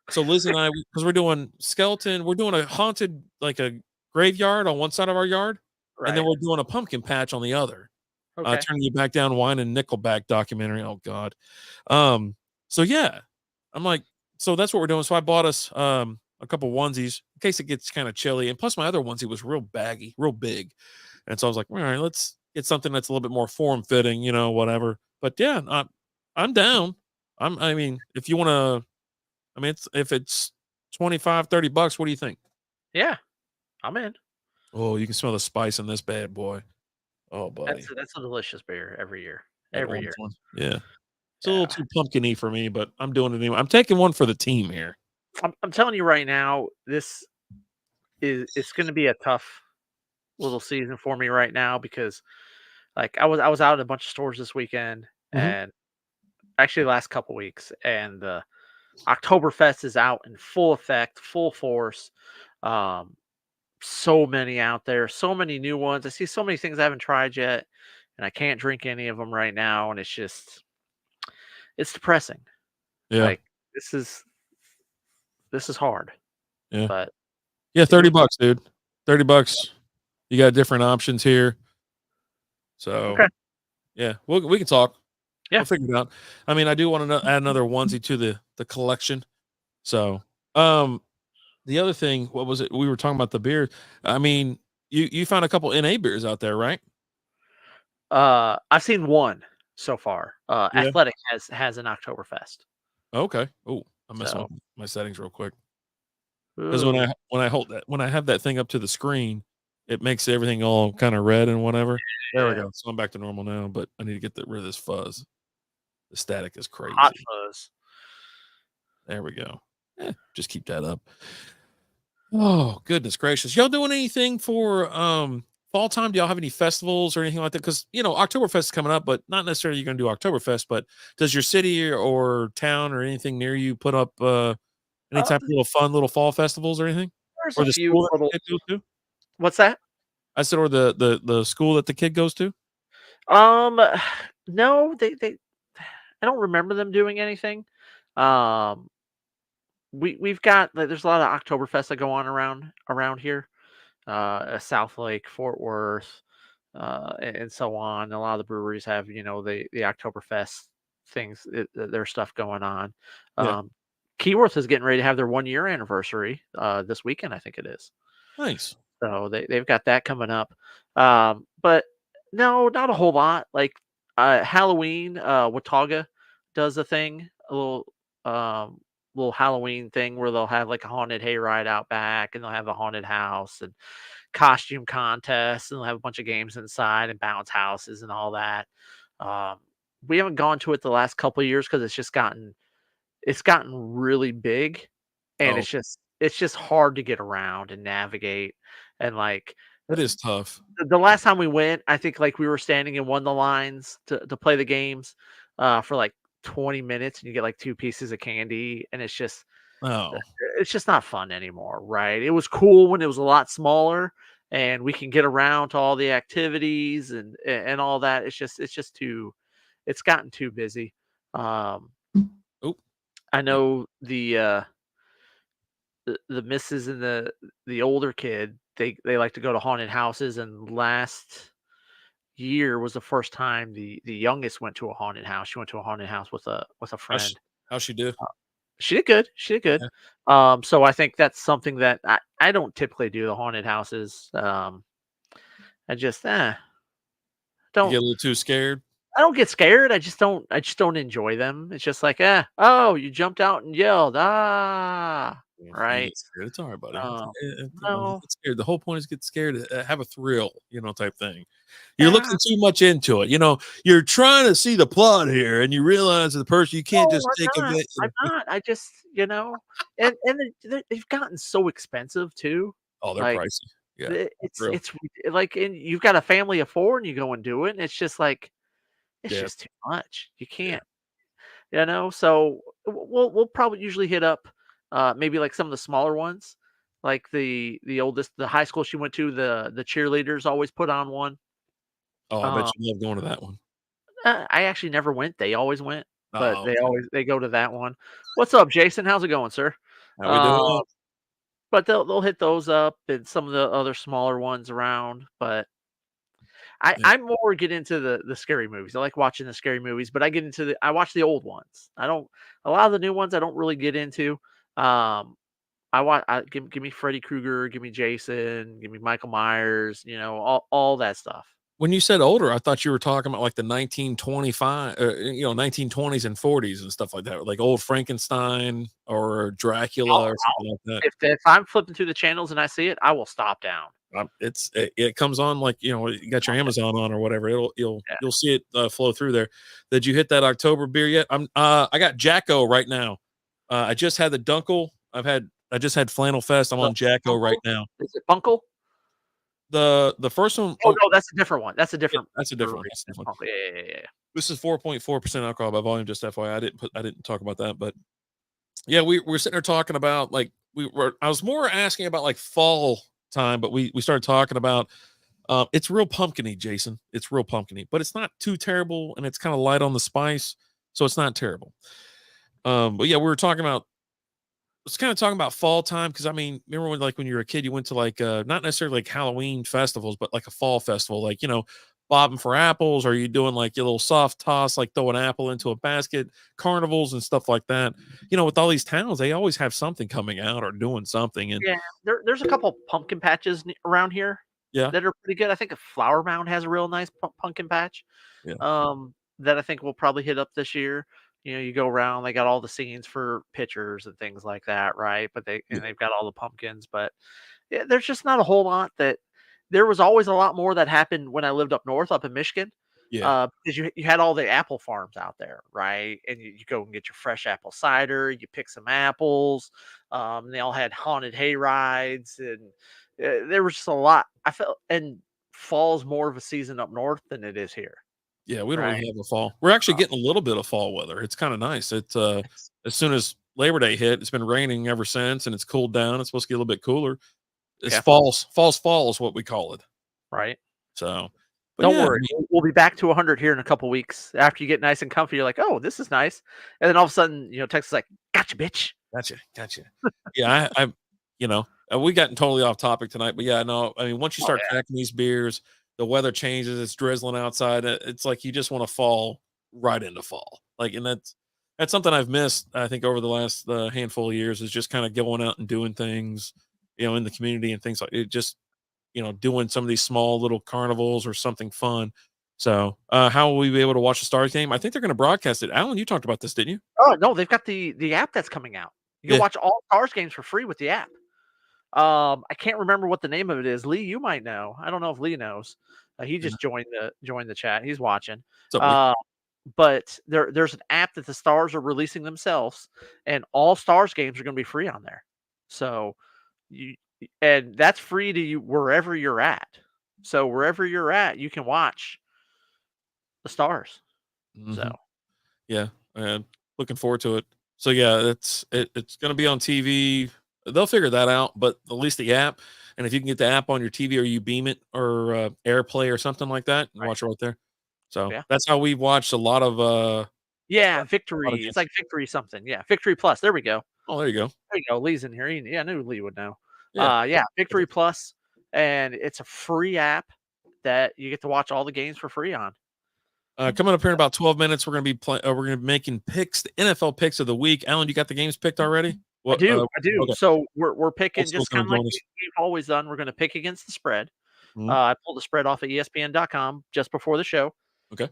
[SPEAKER 1] So Liz and I, because we're doing skeleton, we're doing a haunted like a graveyard on one side of our yard, and then
[SPEAKER 2] Right.
[SPEAKER 1] we're doing a pumpkin patch on the other.
[SPEAKER 2] Okay.
[SPEAKER 1] Turning you back down, wine and Nickelback documentary. Oh God. Um, so yeah, I'm like, so that's what we're doing. So I bought us a couple onesies in case it gets kind of chilly, and plus my other onesie was real baggy, real big, and so I was like, all right, let's get something that's a little bit more form fitting, whatever. But yeah, I'm down. I mean, if you want to, I mean, if it's 25, $30, what do you think?
[SPEAKER 2] Yeah. I'm in.
[SPEAKER 1] Oh, you can smell the spice in this bad boy. Oh, buddy,
[SPEAKER 2] That's a delicious beer every year.
[SPEAKER 1] that
[SPEAKER 2] Every
[SPEAKER 1] orange
[SPEAKER 2] year.
[SPEAKER 1] one. Yeah. It's a little too pumpkin-y for me, but I'm doing it anyway. I'm taking one for the team here.
[SPEAKER 2] I'm telling you right now, it's going to be a tough little season for me right now because like I was out at a bunch of stores this weekend
[SPEAKER 1] Mhm.
[SPEAKER 2] and actually the last couple weeks, and the Oktoberfest is out in full effect, full force. Um, so many out there, so many new ones. I see so many things I haven't tried yet, and I can't drink any of them right now, and it's depressing.
[SPEAKER 1] Yeah,
[SPEAKER 2] Like this is this is hard,
[SPEAKER 1] yeah.
[SPEAKER 2] but
[SPEAKER 1] Yeah,
[SPEAKER 2] it
[SPEAKER 1] 30
[SPEAKER 2] was
[SPEAKER 1] bucks, dude. 30 bucks. You got different options here. So,
[SPEAKER 2] okay.
[SPEAKER 1] yeah, we can talk.
[SPEAKER 2] Yeah.
[SPEAKER 1] We'll figure it out. I mean, I do wanna add another onesie to the collection. So, um, the other thing, what was it? We were talking about the beer. I mean, you found a couple NA beers out there, right?
[SPEAKER 2] I've seen one so far.
[SPEAKER 1] Yeah.
[SPEAKER 2] Athletic has an Oktoberfest.
[SPEAKER 1] Okay. Oh, I'm messing
[SPEAKER 2] So,
[SPEAKER 1] with my settings real quick. 'Cause
[SPEAKER 2] ooh,
[SPEAKER 1] when I have that thing up to the screen, it makes everything all kinda red and whatever. There we
[SPEAKER 2] yeah,
[SPEAKER 1] go. So I'm back to normal now, but I need to get rid of this fuzz. The static is
[SPEAKER 2] hot
[SPEAKER 1] crazy.
[SPEAKER 2] fuzz.
[SPEAKER 1] There we go. Just keep that up. Oh, goodness gracious. Y'all doing anything for, fall time? Do y'all have any festivals or anything like that? Because Oktoberfest is coming up, but not necessarily you're gonna do Oktoberfest, but does your city or town or anything near you put up, any type of little fun little fall festivals or anything?
[SPEAKER 2] There's
[SPEAKER 1] Or
[SPEAKER 2] a
[SPEAKER 1] the
[SPEAKER 2] few
[SPEAKER 1] school that
[SPEAKER 2] little.
[SPEAKER 1] the kid goes to?
[SPEAKER 2] What's that?
[SPEAKER 1] I said, or the school that the kid goes to?
[SPEAKER 2] Um, no, they I don't remember them doing anything. Um, we've got like, there's a lot of Oktoberfest that go on around here. South Lake, Fort Worth, and so on. A lot of the breweries have the Oktoberfest things, their stuff going on.
[SPEAKER 1] Yeah.
[SPEAKER 2] Um, Keyworth is getting ready to have their 1 year anniversary this weekend, I think it is.
[SPEAKER 1] Nice.
[SPEAKER 2] So they've got that coming up. But no, not a whole lot. Like Halloween, Watauga does a thing, a um little Halloween thing where they'll have like a haunted hayride out back, and they'll have a haunted house and costume contests, and they'll have a bunch of games inside and bounce houses and all that. Um, we haven't gone to it the last couple of years because it's gotten really big, and
[SPEAKER 1] Oh,
[SPEAKER 2] it's just hard to get around and navigate, and, like,
[SPEAKER 1] that is tough.
[SPEAKER 2] the last time we went, I think, like, we were standing in one of the lines to play the games, for, like, 20 minutes, and you get, like, 2 pieces of candy, and
[SPEAKER 1] Oh,
[SPEAKER 2] it's just not fun anymore, right? It was cool when it was a lot smaller, and we can get around to all the activities and all that. It's just too it's gotten too busy. Um,
[SPEAKER 1] oop.
[SPEAKER 2] I know the missus and the older kid, they like to go to haunted houses, and last year was the first time the youngest went to a haunted house. She went to a haunted house with a
[SPEAKER 1] How's sh
[SPEAKER 2] friend.
[SPEAKER 1] how's she do?
[SPEAKER 2] She did good. She did good.
[SPEAKER 1] Yeah.
[SPEAKER 2] So I think that's something that I don't typically do, the haunted houses. I just
[SPEAKER 1] You get
[SPEAKER 2] don't
[SPEAKER 1] a little too scared?
[SPEAKER 2] I don't get scared. I just don't enjoy them. It's just like, oh, you jumped out and yelled,
[SPEAKER 1] Yeah, you
[SPEAKER 2] right.
[SPEAKER 1] get scared. It's alright, buddy.
[SPEAKER 2] Um,
[SPEAKER 1] You
[SPEAKER 2] no,
[SPEAKER 1] get scared. The whole point is get scared, have a thrill, type thing. You're
[SPEAKER 2] yeah,
[SPEAKER 1] looking too much into it, you're trying to see the plot here, and you realize that the person you can't
[SPEAKER 2] no,
[SPEAKER 1] just take a
[SPEAKER 2] I'm not.
[SPEAKER 1] bit.
[SPEAKER 2] I'm not. I just, and they've gotten so expensive too.
[SPEAKER 1] Oh, they're
[SPEAKER 2] Like
[SPEAKER 1] pricey. Yeah,
[SPEAKER 2] it's
[SPEAKER 1] real.
[SPEAKER 2] it's like, and you've got a family of four, and you go and do it, and it's just like it's
[SPEAKER 1] Yeah,
[SPEAKER 2] just too much. You
[SPEAKER 1] yeah.
[SPEAKER 2] can't, So we'll probably usually hit up maybe like some of the smaller ones, like the high school she went to. The cheerleaders always put on one.
[SPEAKER 1] Oh, I bet
[SPEAKER 2] Uh,
[SPEAKER 1] you love going to that one.
[SPEAKER 2] I actually never went. They always went, but
[SPEAKER 1] Oh,
[SPEAKER 2] they
[SPEAKER 1] okay.
[SPEAKER 2] always they go to that one. What's up, Jason? How's it going, sir?
[SPEAKER 1] How we
[SPEAKER 2] Uh,
[SPEAKER 1] doing?
[SPEAKER 2] but they'll hit those up and some of the other smaller ones around. But
[SPEAKER 1] Yeah.
[SPEAKER 2] I more get into the scary movies. I like watching the scary movies, but I watch the old ones. I don't A lot of the new ones I don't really get into. Um, give me Freddy Krueger, give me Jason, give me Michael Myers, all that stuff.
[SPEAKER 1] When you said older, I thought you were talking about like the 1925, 1920s and 40s and stuff like that, like old Frankenstein or Dracula or something like that.
[SPEAKER 2] If I'm flipping through the channels and I see it, I will stop down.
[SPEAKER 1] It comes on like, you got your Amazon on or whatever. You'll see it flow through there. Did you hit that October beer yet? I got Jacko right now. I just had the Dunkel. I just had Flannel Fest. I'm on Jacko right now.
[SPEAKER 2] Is it Bunkel?
[SPEAKER 1] The first one.
[SPEAKER 2] Oh no, that's a different one. That's a different.
[SPEAKER 1] That's a different one.
[SPEAKER 2] Yeah.
[SPEAKER 1] This is 4.4% alcohol by volume. Just FYI, I didn't talk about that, but yeah, we're sitting there talking about like I was more asking about like fall time, but we started talking about it's real pumpkiny, Jason. It's real pumpkiny, but it's not too terrible, and it's kind of light on the spice, so it's not terrible. But yeah, we were talking about fall time because I mean, remember when you were a kid, you went to like not necessarily like Halloween festivals, but like a fall festival, like bobbing for apples, or you doing like your little soft toss, like throw an apple into a basket, carnivals and stuff like that. With all these towns, they always have something coming out or doing something. And
[SPEAKER 2] yeah, there's a couple pumpkin patches around here.
[SPEAKER 1] Yeah,
[SPEAKER 2] that are pretty good. I think a Flower Mound has a real nice pumpkin patch.
[SPEAKER 1] Yeah.
[SPEAKER 2] That I think we'll probably hit up this year. You go around, they got all the scenes for pitchers and things like that, right? But they've got all the pumpkins, but yeah, there's just not a whole lot that. There was always a lot more that happened when I lived up north, up in Michigan.
[SPEAKER 1] Yeah.
[SPEAKER 2] Because you had all the apple farms out there, right? And you go and get your fresh apple cider, you pick some apples. They all had haunted hay rides, and there was just a lot. I felt, and fall's more of a season up north than it is here.
[SPEAKER 1] Yeah, we don't really have a fall. We're actually getting a little bit of fall weather. It's kind of nice. It's as soon as Labor Day hit, it's been raining ever since, and it's cooled down. It's supposed to get a little bit cooler. It's fall is what we call it.
[SPEAKER 2] Right.
[SPEAKER 1] So
[SPEAKER 2] don't worry. We'll be back to 100 here in a couple weeks. After you get nice and comfy, you're like, oh, this is nice. And then all of a sudden, Texas is like, gotcha, bitch.
[SPEAKER 1] Gotcha. Yeah, we gotten totally off topic tonight, but yeah, no, I mean, once you start cracking these beers, the weather changes, it's drizzling outside. It's like you just want to fall right into fall. Like, and that's something I've missed, I think, over the last handful of years, is just kind of going out and doing things, in the community and things like it, just, doing some of these small little carnivals or something fun. So how will we be able to watch the Stars game? I think they're going to broadcast it. Alan, you talked about this, didn't you?
[SPEAKER 2] Oh, no, they've got the app that's coming out. You can watch all Stars games for free with the app. I can't remember what the name of it is. Lee, you might know. I don't know if Lee knows. He just joined the chat. He's watching. But there's an app that the Stars are releasing themselves, and all Stars games are going to be free on there. So and that's free to you wherever you're at. So wherever you're at, you can watch the Stars.
[SPEAKER 1] Mm-hmm.
[SPEAKER 2] So
[SPEAKER 1] yeah, looking forward to it. So yeah, it's going to be on TV. They'll figure that out, but at least the app, and if you can get the app on your TV or you beam it or AirPlay or something like that, and watch it right there. So that's how we've watched a lot of
[SPEAKER 2] Victory. It's like Victory something. Yeah, Victory Plus. There we go.
[SPEAKER 1] Oh, there you go.
[SPEAKER 2] There you go. Lee's in here. I knew Lee would know.
[SPEAKER 1] Yeah.
[SPEAKER 2] Victory Plus, and it's a free app that you get to watch all the games for free on.
[SPEAKER 1] Coming up here in about 12 minutes, we're going to be making picks, the NFL picks of the week. Alan, you got the games picked already?
[SPEAKER 2] I do. Okay. So we're picking just kind of like we've always done. We're going to pick against the spread. Mm-hmm. I pulled the spread off of ESPN.com just before the show.
[SPEAKER 1] Okay.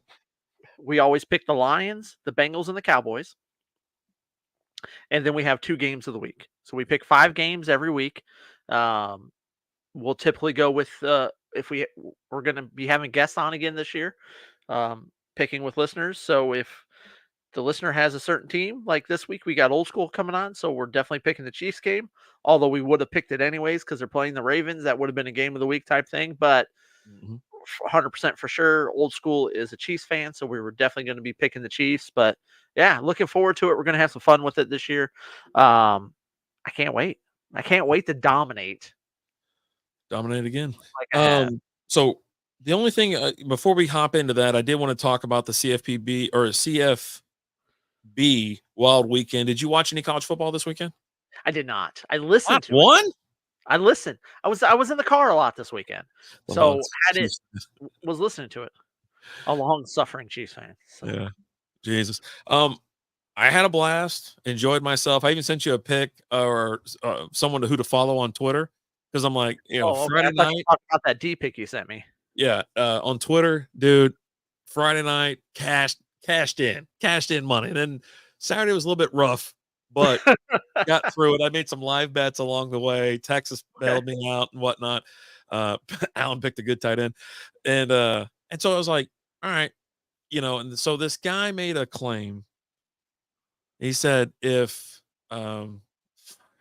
[SPEAKER 2] We always pick the Lions, the Bengals, and the Cowboys. And then we have 2 games of the week. So we pick 5 games every week. We'll typically go with if we're going to be having guests on again this year, picking with listeners. So if the listener has a certain team, like this week, we got Old School coming on. So we're definitely picking the Chiefs game, although we would have picked it anyways because they're playing the Ravens. That would have been a game of the week type thing. But 100% for sure, Old School is a Chiefs fan. So we were definitely going to be picking the Chiefs. But yeah, looking forward to it. We're going to have some fun with it this year. I can't wait. I can't wait to dominate.
[SPEAKER 1] Dominate again. So the only thing before we hop into that, I did want to talk about the CFPB or CFB Wild Weekend. Did you watch any college football this weekend?
[SPEAKER 2] I did not. I listened to
[SPEAKER 1] one.
[SPEAKER 2] I listened. I was in the car a lot this weekend, so was listening to it. A long-suffering Chiefs fan. So.
[SPEAKER 1] Yeah, Jesus. I had a blast. Enjoyed myself. I even sent you a pic or someone who to follow on Twitter because I'm like, Friday night.
[SPEAKER 2] Talk about that D pic you sent me.
[SPEAKER 1] Yeah, on Twitter, dude. Friday night cashed in money. And then Saturday was a little bit rough, but got through it. I made some live bets along the way. Texas bailed me out and whatnot. Allen picked a good tight end, and so I was like, all right, And so this guy made a claim. He said if I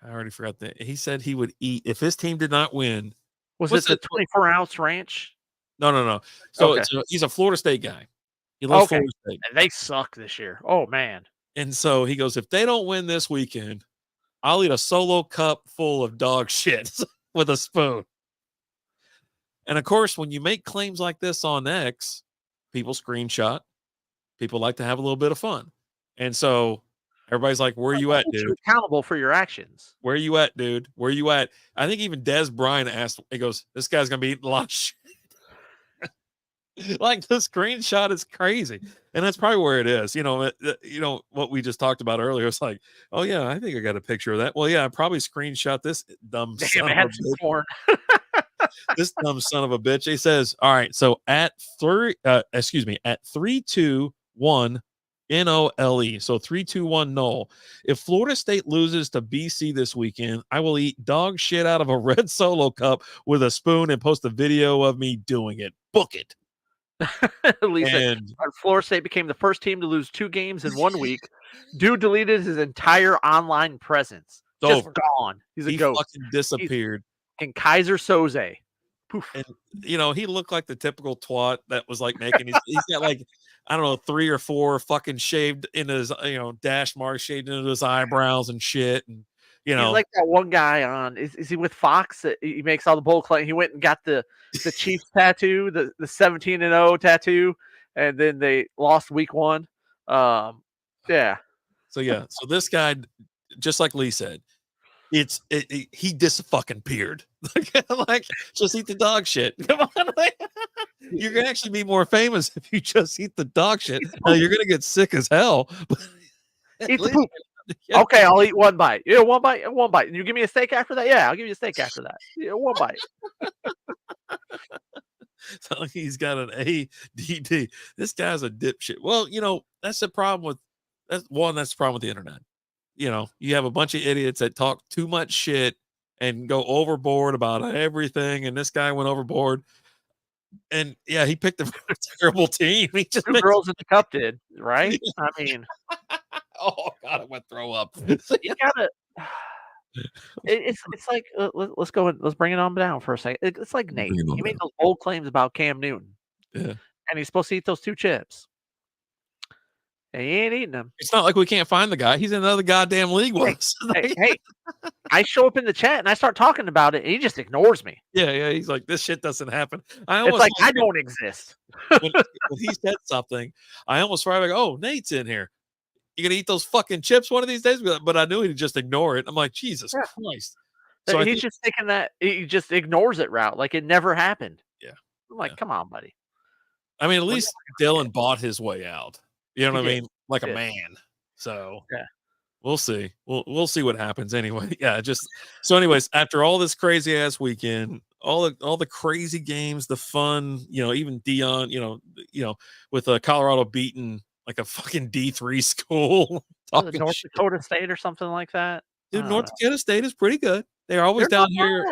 [SPEAKER 1] already forgot that. He said he would eat if his team did not win.
[SPEAKER 2] Was it the 24-ounce ranch?
[SPEAKER 1] No. So
[SPEAKER 2] Okay.
[SPEAKER 1] He's a Florida State guy. He loves Florida State.
[SPEAKER 2] And they suck this year. Oh, man.
[SPEAKER 1] And so he goes, if they don't win this weekend, I'll eat a solo cup full of dog shit with a spoon. And of course, when you make claims like this on X, people screenshot. People like to have a little bit of fun. And so everybody's like, where are you at, dude?
[SPEAKER 2] You're accountable for your actions.
[SPEAKER 1] Where are you at, dude? Where are you at? I think even Des Bryant asked, he goes, this guy's going to be eating a lot of shit. Like the screenshot is crazy. And that's probably where it is. What we just talked about earlier. It's like, oh yeah, I think I got a picture of that. Well, yeah, I probably screenshot this dumb son of a bitch. This dumb son of a bitch. He says, all right, so at 3-2-1 NOLE. So 3-2-1 null. If Florida State loses to BC this weekend, I will eat dog shit out of a red Solo cup with a spoon and post a video of me doing it. Book it.
[SPEAKER 2] Florida State became the first team to lose 2 games in 1 week. Dude deleted his entire online presence. Just gone. He
[SPEAKER 1] fucking disappeared.
[SPEAKER 2] And Kaiser Soze. Poof.
[SPEAKER 1] And he looked like the typical twat that was like making he's got like, I don't know, 3 or 4 fucking shaved into his, dash marks shaved into his eyebrows and shit. And
[SPEAKER 2] he's like that one guy on is he with Fox? He makes all the bowl claims. He went and got the Chiefs tattoo, the 17-0 tattoo, and then they lost week 1. Yeah.
[SPEAKER 1] So this guy, just like Lee said, he disappeared. Like just eat the dog shit. Come on, you're gonna actually be more famous if you just eat the dog shit. Now you're gonna get sick as hell.
[SPEAKER 2] Eat the poop. Yeah. Okay, I'll eat 1 bite. Yeah, 1 bite and 1 bite. And you give me a steak after that? Yeah, I'll give you a steak after that. Yeah, 1 bite.
[SPEAKER 1] So he's got an ADD. This guy's a dipshit. Well, that's the problem that's the problem with the internet. You have a bunch of idiots that talk too much shit and go overboard about everything. And this guy went overboard. And yeah, he picked a terrible team. He just
[SPEAKER 2] 2 girls in the cup did, right? I mean,
[SPEAKER 1] oh god, I went throw up.
[SPEAKER 2] You gotta. It's like let's go. Let's bring it on down for a second. It's like Nate. He made those bold claims about Cam Newton.
[SPEAKER 1] Yeah,
[SPEAKER 2] and he's supposed to eat those 2 chips. And he ain't eating them.
[SPEAKER 1] It's not like we can't find the guy. He's in another goddamn league with us.
[SPEAKER 2] Hey, I show up in the chat and I start talking about it, and he just ignores me.
[SPEAKER 1] Yeah. He's like, this shit doesn't happen.
[SPEAKER 2] It's like I don't exist.
[SPEAKER 1] when he said something, I almost tried like, oh, Nate's in here. You gonna eat those fucking chips one of these days? But I knew he'd just ignore it. I'm like, Jesus Christ.
[SPEAKER 2] So he's just thinking that he just ignores it route, like it never happened.
[SPEAKER 1] Yeah.
[SPEAKER 2] I'm like, come on, buddy.
[SPEAKER 1] I mean, at least Dylan bought his way out. You know what I mean? Like a man. So
[SPEAKER 2] yeah,
[SPEAKER 1] we'll see. We'll see what happens anyway. Yeah, so anyways, after all this crazy ass weekend, all the crazy games, the fun, even Dion, with Colorado beating like a fucking D3 school.
[SPEAKER 2] North Dakota State or something like that.
[SPEAKER 1] Dude, North Dakota State is pretty good. They're always down here.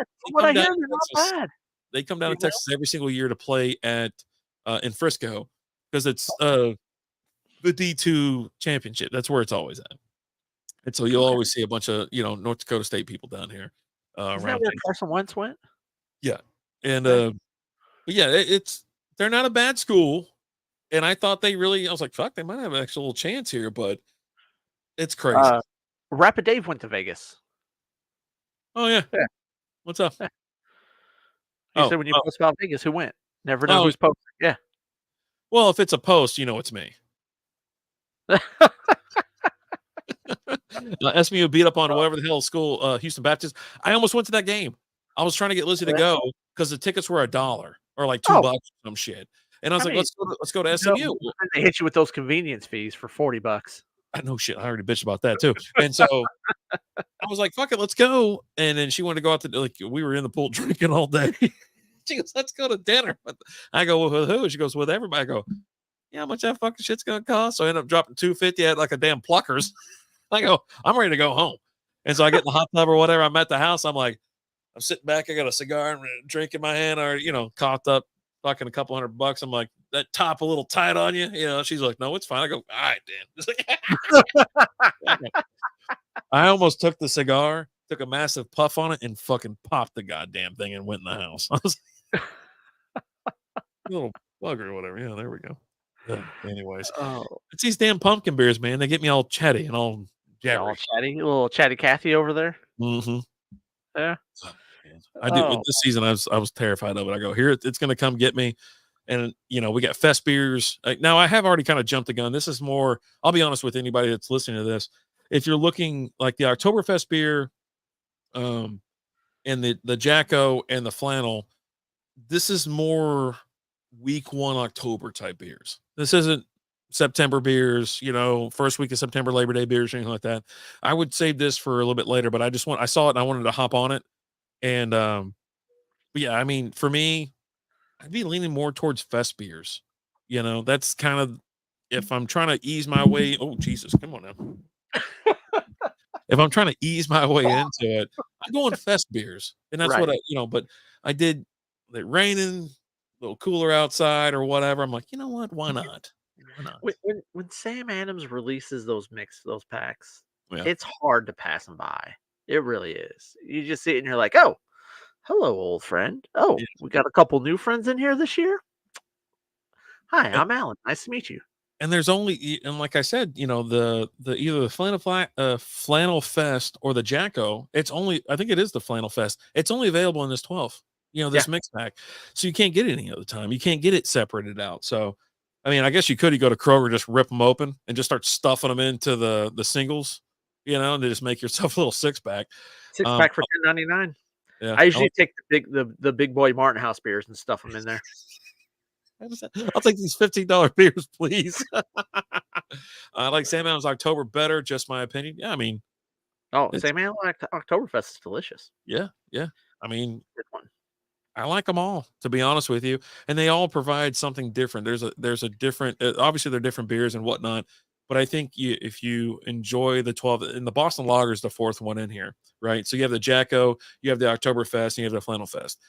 [SPEAKER 1] They come down to Texas every single year to play at in Frisco because it's the D2 championship. That's where it's always at. And so you'll always see a bunch of, North Dakota State people down here.
[SPEAKER 2] Isn't that where Carson Wentz went?
[SPEAKER 1] Yeah. And, but yeah, they're not a bad school. And I thought I was like, fuck, they might have an actual little chance here, but it's crazy.
[SPEAKER 2] Rapid Dave went to Vegas.
[SPEAKER 1] Oh, yeah. What's up?
[SPEAKER 2] You said when you post about Vegas, who went? Never know who's posting. Yeah.
[SPEAKER 1] Well, if it's a post, it's me. SMU beat up on whatever the hell school, Houston Baptist. I almost went to that game. I was trying to get Lizzie to go because the tickets were $1 or like $2 or some shit. And I was let's go to SMU.
[SPEAKER 2] They hit you with those convenience fees for $40.
[SPEAKER 1] I know shit. I already bitched about that too. And so I was like, fuck it, let's go. And then she wanted to go out to we were in the pool drinking all day. She goes, let's go to dinner. I go, with who? She goes, with everybody. I go, yeah, how much that fucking shit's gonna cost? So I end up dropping $250 at like a damn Pluckers. I go, I'm ready to go home. And so I get in the hot tub or whatever. I'm at the house. I'm like, I'm sitting back. I got a cigar and a drink in my hand, or coughed up, fucking a couple $100. I'm like, that top a little tight on you. She's like, no, it's fine. I go, all right, Dan. I almost took the cigar, took a massive puff on it, and fucking popped the goddamn thing and went in the house. I was like, little bugger or whatever. Yeah, there we go. Anyways, it's these damn pumpkin beers, man. They get me all chatty and all jabbery.
[SPEAKER 2] All chatty, a little chatty Cathy over there.
[SPEAKER 1] Mm-hmm.
[SPEAKER 2] Yeah.
[SPEAKER 1] I did with this season. I was terrified of it. I go, here, it's going to come get me. And, we got fest beers. Now, I have already kind of jumped the gun. This is more, I'll be honest with anybody that's listening to this. If you're looking like the Oktoberfest beer and the Jacko and the flannel, this is more week 1 October type beers. This isn't September beers, first week of September, Labor Day beers, or anything like that. I would save this for a little bit later, but I saw it and I wanted to hop on it. And, but yeah, I mean, for me, I'd be leaning more towards fest beers. That's kind of, if I'm trying to ease my way. Oh, Jesus, come on now. If I'm trying to ease my way into it, I'm going fest beers. And that's what but I did it raining, a little cooler outside or whatever. I'm like, you know what? Why not? Why not?
[SPEAKER 2] When Sam Adams releases those packs,
[SPEAKER 1] Yeah.
[SPEAKER 2] it's hard to pass them by. It really is. You just see it and you're like, oh, hello, old friend. Oh, yeah. We got a couple new friends in here this year. Hi, I'm Alan. Nice to meet you.
[SPEAKER 1] And there's only, and like I said, the either the flannel fest or the Jacko. It's only, I think it is the flannel fest. It's only available in this 12. This mix pack. So you can't get it any other time. You can't get it separated out. So, I mean, I guess you could. You go to Kroger, just rip them open and just start stuffing them into the singles, and just make yourself a little 6-pack.
[SPEAKER 2] 6-pack for $10.99.
[SPEAKER 1] Yeah,
[SPEAKER 2] I usually take the big boy Martin House beers and stuff them in there.
[SPEAKER 1] I'll take these $15 beers, please. I like Sam Adams October better, just my opinion. Yeah, I mean,
[SPEAKER 2] Sam Adams Oktoberfest is delicious.
[SPEAKER 1] Yeah. I mean,
[SPEAKER 2] good one.
[SPEAKER 1] I like them all, to be honest with you, and they all provide something different. There's a different, obviously they're different beers and whatnot, but I think if you enjoy the 12, and the Boston Lager is the 4th one in here, right? So you have the Jacko, you have the Oktoberfest, and you have the Flannel Fest.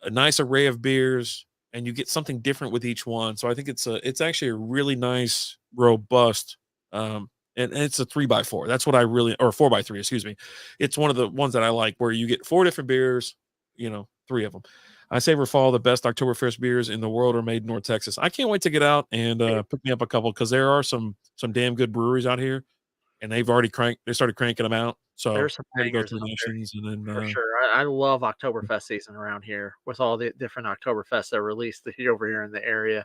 [SPEAKER 1] A nice array of beers, and you get something different with each one. So I think it's actually a really nice, robust, and it's a 3x4. That's what I really, or 4x3, excuse me. It's one of the ones that I like, where you get 4 different beers, 3 of them. I say for fall, the best Oktoberfest beers in the world are made in North Texas. I can't wait to get out and pick me up a couple, because there are some damn good breweries out here, and they started cranking them out. So
[SPEAKER 2] there's some bangers
[SPEAKER 1] go nations, and then
[SPEAKER 2] for sure. I love Oktoberfest season around here with all the different Oktoberfests that are released over here in the area.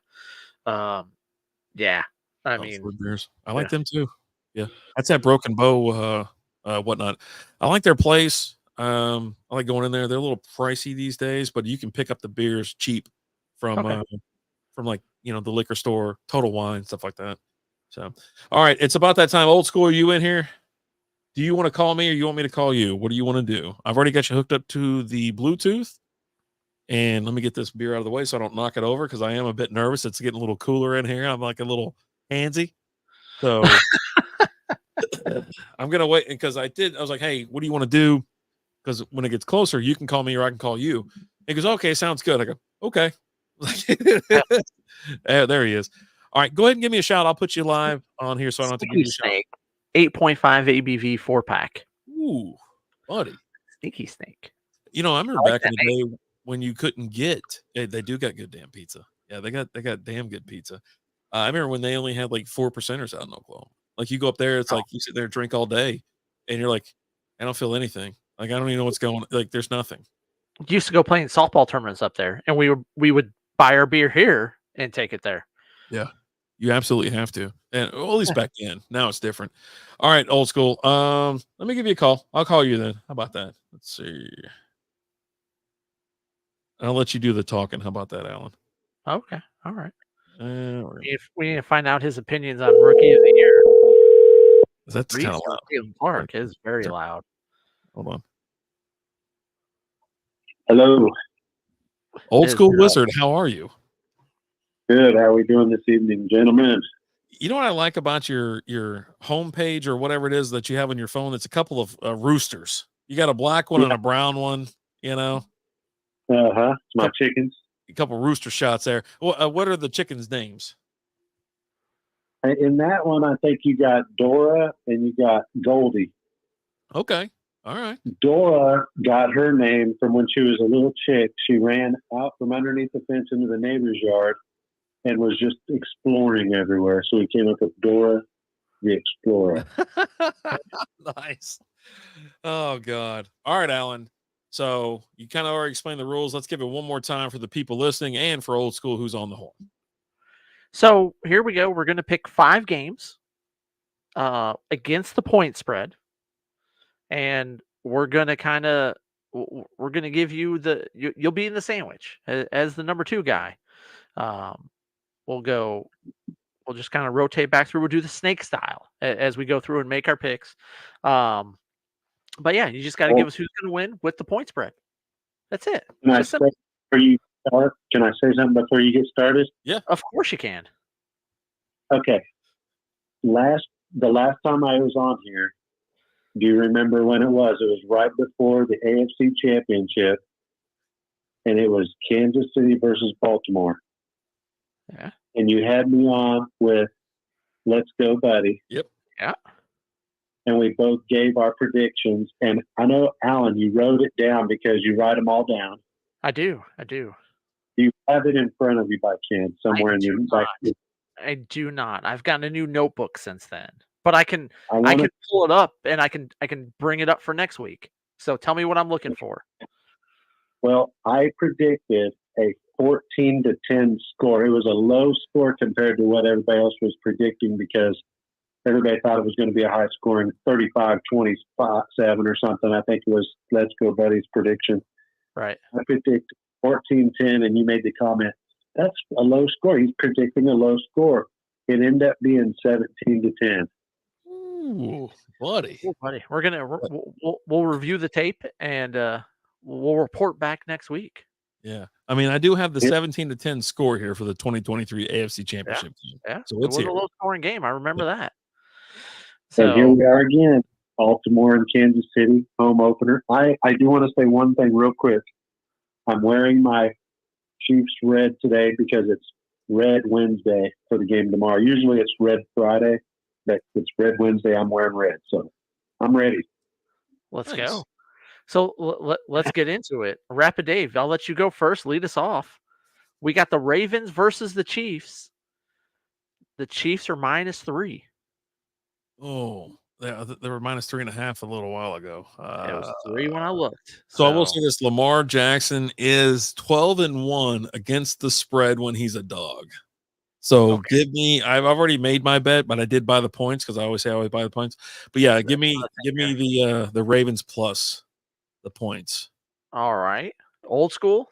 [SPEAKER 2] Yeah, I mean,
[SPEAKER 1] beers. I like them too. Yeah, that's that Broken Bow, whatnot. I like their place. I like going in there. They're a little pricey these days, but you can pick up the beers cheap from like the liquor store, Total Wine, stuff like that. So, all right, it's about that time. Old School, are you in here? Do you want to call me, or you want me to call you? What do you want to do? I've already got you hooked up to the Bluetooth, and let me get this beer out of the way so I don't knock it over, because I am a bit nervous. It's getting a little cooler in here. I'm like a little handsy, so I'm gonna wait, because I was like, hey, what do you want to do? Because when it gets closer, you can call me or I can call you. He goes, okay, sounds good. I go, okay. There he is. All right, go ahead and give me a shout. I'll put you live on here, so I don't have to give you a shout.
[SPEAKER 2] 8.5 ABV 4-pack.
[SPEAKER 1] Ooh, buddy.
[SPEAKER 2] Sneaky Snake.
[SPEAKER 1] I remember back in the day when you couldn't get, they do got good damn pizza. Yeah, they got damn good pizza. I remember when they only had like 4%ers out in Oklahoma. Like, you go up there, it's like you sit there and drink all day, and you're like, I don't feel anything. Like, I don't even know what's going on. Like, there's nothing.
[SPEAKER 2] We used to go play in softball tournaments up there, and we would buy our beer here and take it there.
[SPEAKER 1] Yeah, you absolutely have to. And at least back then. Now it's different. All right, Old School. Let me give you a call. I'll call you then. How about that? Let's see. I'll let you do the talking. How about that, Alan?
[SPEAKER 2] Okay. All right.
[SPEAKER 1] We
[SPEAKER 2] need to find out his opinions on Rookie of the Year.
[SPEAKER 1] That's kind of loud.
[SPEAKER 2] Park is very loud.
[SPEAKER 1] Hold on.
[SPEAKER 3] Hello.
[SPEAKER 1] Old School Wizard, how are you?
[SPEAKER 3] Good. How are we doing this evening, gentlemen?
[SPEAKER 1] You know what I like about your homepage or whatever it is that you have on your phone? It's a couple of roosters. You got a black one and a brown one, you know?
[SPEAKER 3] It's my chickens.
[SPEAKER 1] A couple rooster shots there. What are the chickens' names?
[SPEAKER 3] In that one, I think you got Dora and you got Goldie.
[SPEAKER 1] Okay. All right.
[SPEAKER 3] Dora got her name from when she was a little chick. She ran out from underneath the fence into the neighbor's yard and was just exploring everywhere. So we came up with Dora the Explorer.
[SPEAKER 1] Nice. Oh, God. All right, Alan. So you kind of already explained the rules. Let's give it one more time for the people listening and for Old School who's on the horn.
[SPEAKER 2] So here we go. We're going to pick 5 games against the point spread. And we're going to give you you'll be in the sandwich as the number 2 guy. We'll just kind of rotate back through. We'll do the snake style as we go through and make our picks. But yeah, you just got to give us who's going to win with the point spread. That's it.
[SPEAKER 3] Can I say something before you get started?
[SPEAKER 1] Yeah,
[SPEAKER 2] of course you can.
[SPEAKER 3] Okay. The last time I was on here, do you remember when it was? It was right before the AFC Championship, and it was Kansas City versus Baltimore.
[SPEAKER 2] Yeah.
[SPEAKER 3] And you had me on with Let's Go Buddy.
[SPEAKER 1] Yep.
[SPEAKER 2] Yeah.
[SPEAKER 3] And we both gave our predictions. And I know, Alan, you wrote it down because you write them all down.
[SPEAKER 2] I do.
[SPEAKER 3] You have it in front of you by chance somewhere in your back.
[SPEAKER 2] I do not. I've gotten a new notebook since then. But I can pull it up and I can bring it up for next week. So tell me what I'm looking for.
[SPEAKER 3] Well, I predicted a 14-10 score. It was a low score compared to what everybody else was predicting because everybody thought it was going to be a high scoring 35-27 or something. I think it was Let's Go Buddy's prediction.
[SPEAKER 2] Right.
[SPEAKER 3] I predicted 14-10, and you made the comment, that's a low score. He's predicting a low score. It ended up being 17-10.
[SPEAKER 1] Ooh, buddy.
[SPEAKER 2] We're gonna we'll review the tape and we'll report back next week.
[SPEAKER 1] Yeah, I mean, I do have the 17-10 score here for the 2023 AFC Championship game.
[SPEAKER 2] Yeah,
[SPEAKER 1] so
[SPEAKER 2] it was a low scoring game. I remember that.
[SPEAKER 3] So here we are again, Baltimore and Kansas City home opener. I do want to say one thing real quick. I'm wearing my Chiefs red today because it's Red Wednesday for the game tomorrow. Usually it's Red Friday, but it's Red Wednesday. I'm wearing red, so I'm ready.
[SPEAKER 2] Let's go. So let's get into it. Rapid Dave, I'll let you go first. Lead us off. We got the Ravens versus the Chiefs. The Chiefs are -3.
[SPEAKER 1] Oh, they were -3.5 a little while ago.
[SPEAKER 2] It was 3 when I looked.
[SPEAKER 1] So I will say this: Lamar Jackson is 12-1 against the spread when he's a dog. So give me. I've already made my bet, but I did buy the points because I always say I always buy the points. But yeah, give me the Ravens plus the points.
[SPEAKER 2] All right, Old School,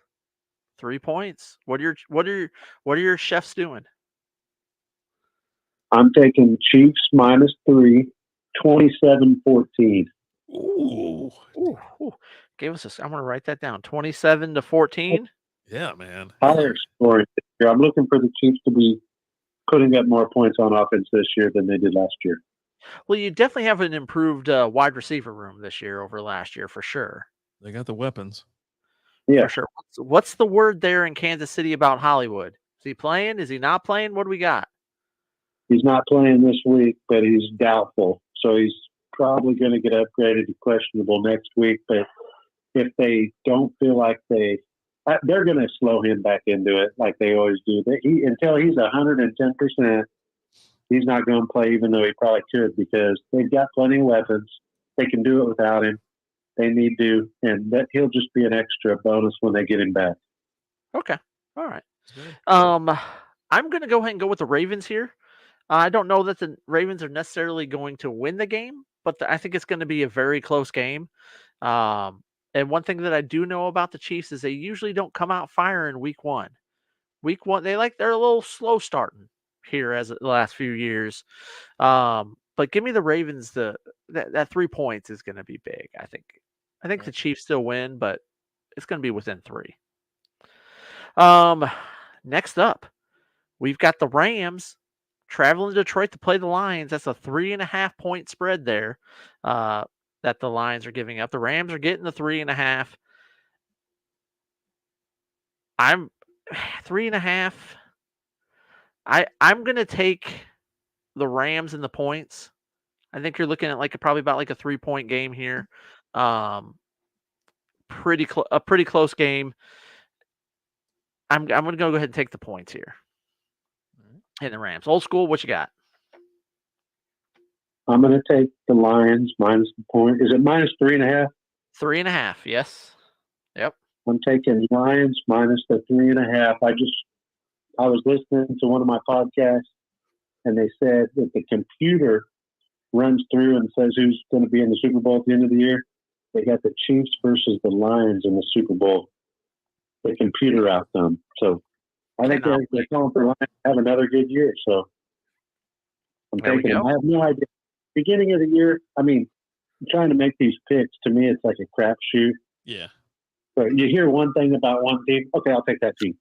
[SPEAKER 2] 3 points. What are your chefs doing?
[SPEAKER 3] I'm taking Chiefs -3, 27-14.
[SPEAKER 2] Ooh. Gave us I'm going to write that down. 27-14.
[SPEAKER 1] Yeah, man.
[SPEAKER 3] Higher scoring this year. I'm looking for the Chiefs to be putting up more points on offense this year than they did last year.
[SPEAKER 2] Well, you definitely have an improved wide receiver room this year over last year for sure.
[SPEAKER 1] They got the weapons.
[SPEAKER 3] Yeah,
[SPEAKER 2] for sure. What's the word there in Kansas City about Hollywood? Is he playing? Is he not playing? What do we got?
[SPEAKER 3] He's not playing this week, but he's doubtful. So he's probably going to get upgraded to questionable next week. But if they don't feel like they're going to slow him back into it like they always do. Until he's 110%, he's not going to play, even though he probably could, because they've got plenty of weapons. They can do it without him. They need to, and that he'll just be an extra bonus when they get him back.
[SPEAKER 2] Okay. All right. I'm going to go ahead and go with the Ravens here. I don't know that the Ravens are necessarily going to win the game, but I think it's going to be a very close game. And one thing that I do know about the Chiefs is they usually don't come out firing week one. Week one, they're a little slow starting here as the last few years. But give me the Ravens. That 3 points is going to be big. I think the Chiefs still win, but it's going to be within 3. Next up, we've got the Rams traveling to Detroit to play the Lions. That's a 3.5 point spread there that the Lions are giving up. The Rams are getting the 3.5. I'm 3.5. I'm gonna take the Rams and the points. I think you're looking at probably about a 3-point game here. Pretty close game. I'm gonna go ahead and take the points here. And the Rams. Old school, what you got?
[SPEAKER 3] I'm going to take the Lions minus the point. Is it minus 3.5?
[SPEAKER 2] 3.5. Yes. Yep.
[SPEAKER 3] I'm taking Lions minus the 3.5. I was listening to one of my podcasts, and they said that the computer runs through and says who's going to be in the Super Bowl at the end of the year. They got the Chiefs versus the Lions in the Super Bowl. The computer out them. So I think they're calling for Lions to have another good year. So I'm taking them. I have no idea. Beginning of the year, trying to make these picks, to me, it's like a crapshoot.
[SPEAKER 1] Yeah.
[SPEAKER 3] So you hear one thing about one team, okay, I'll take that team.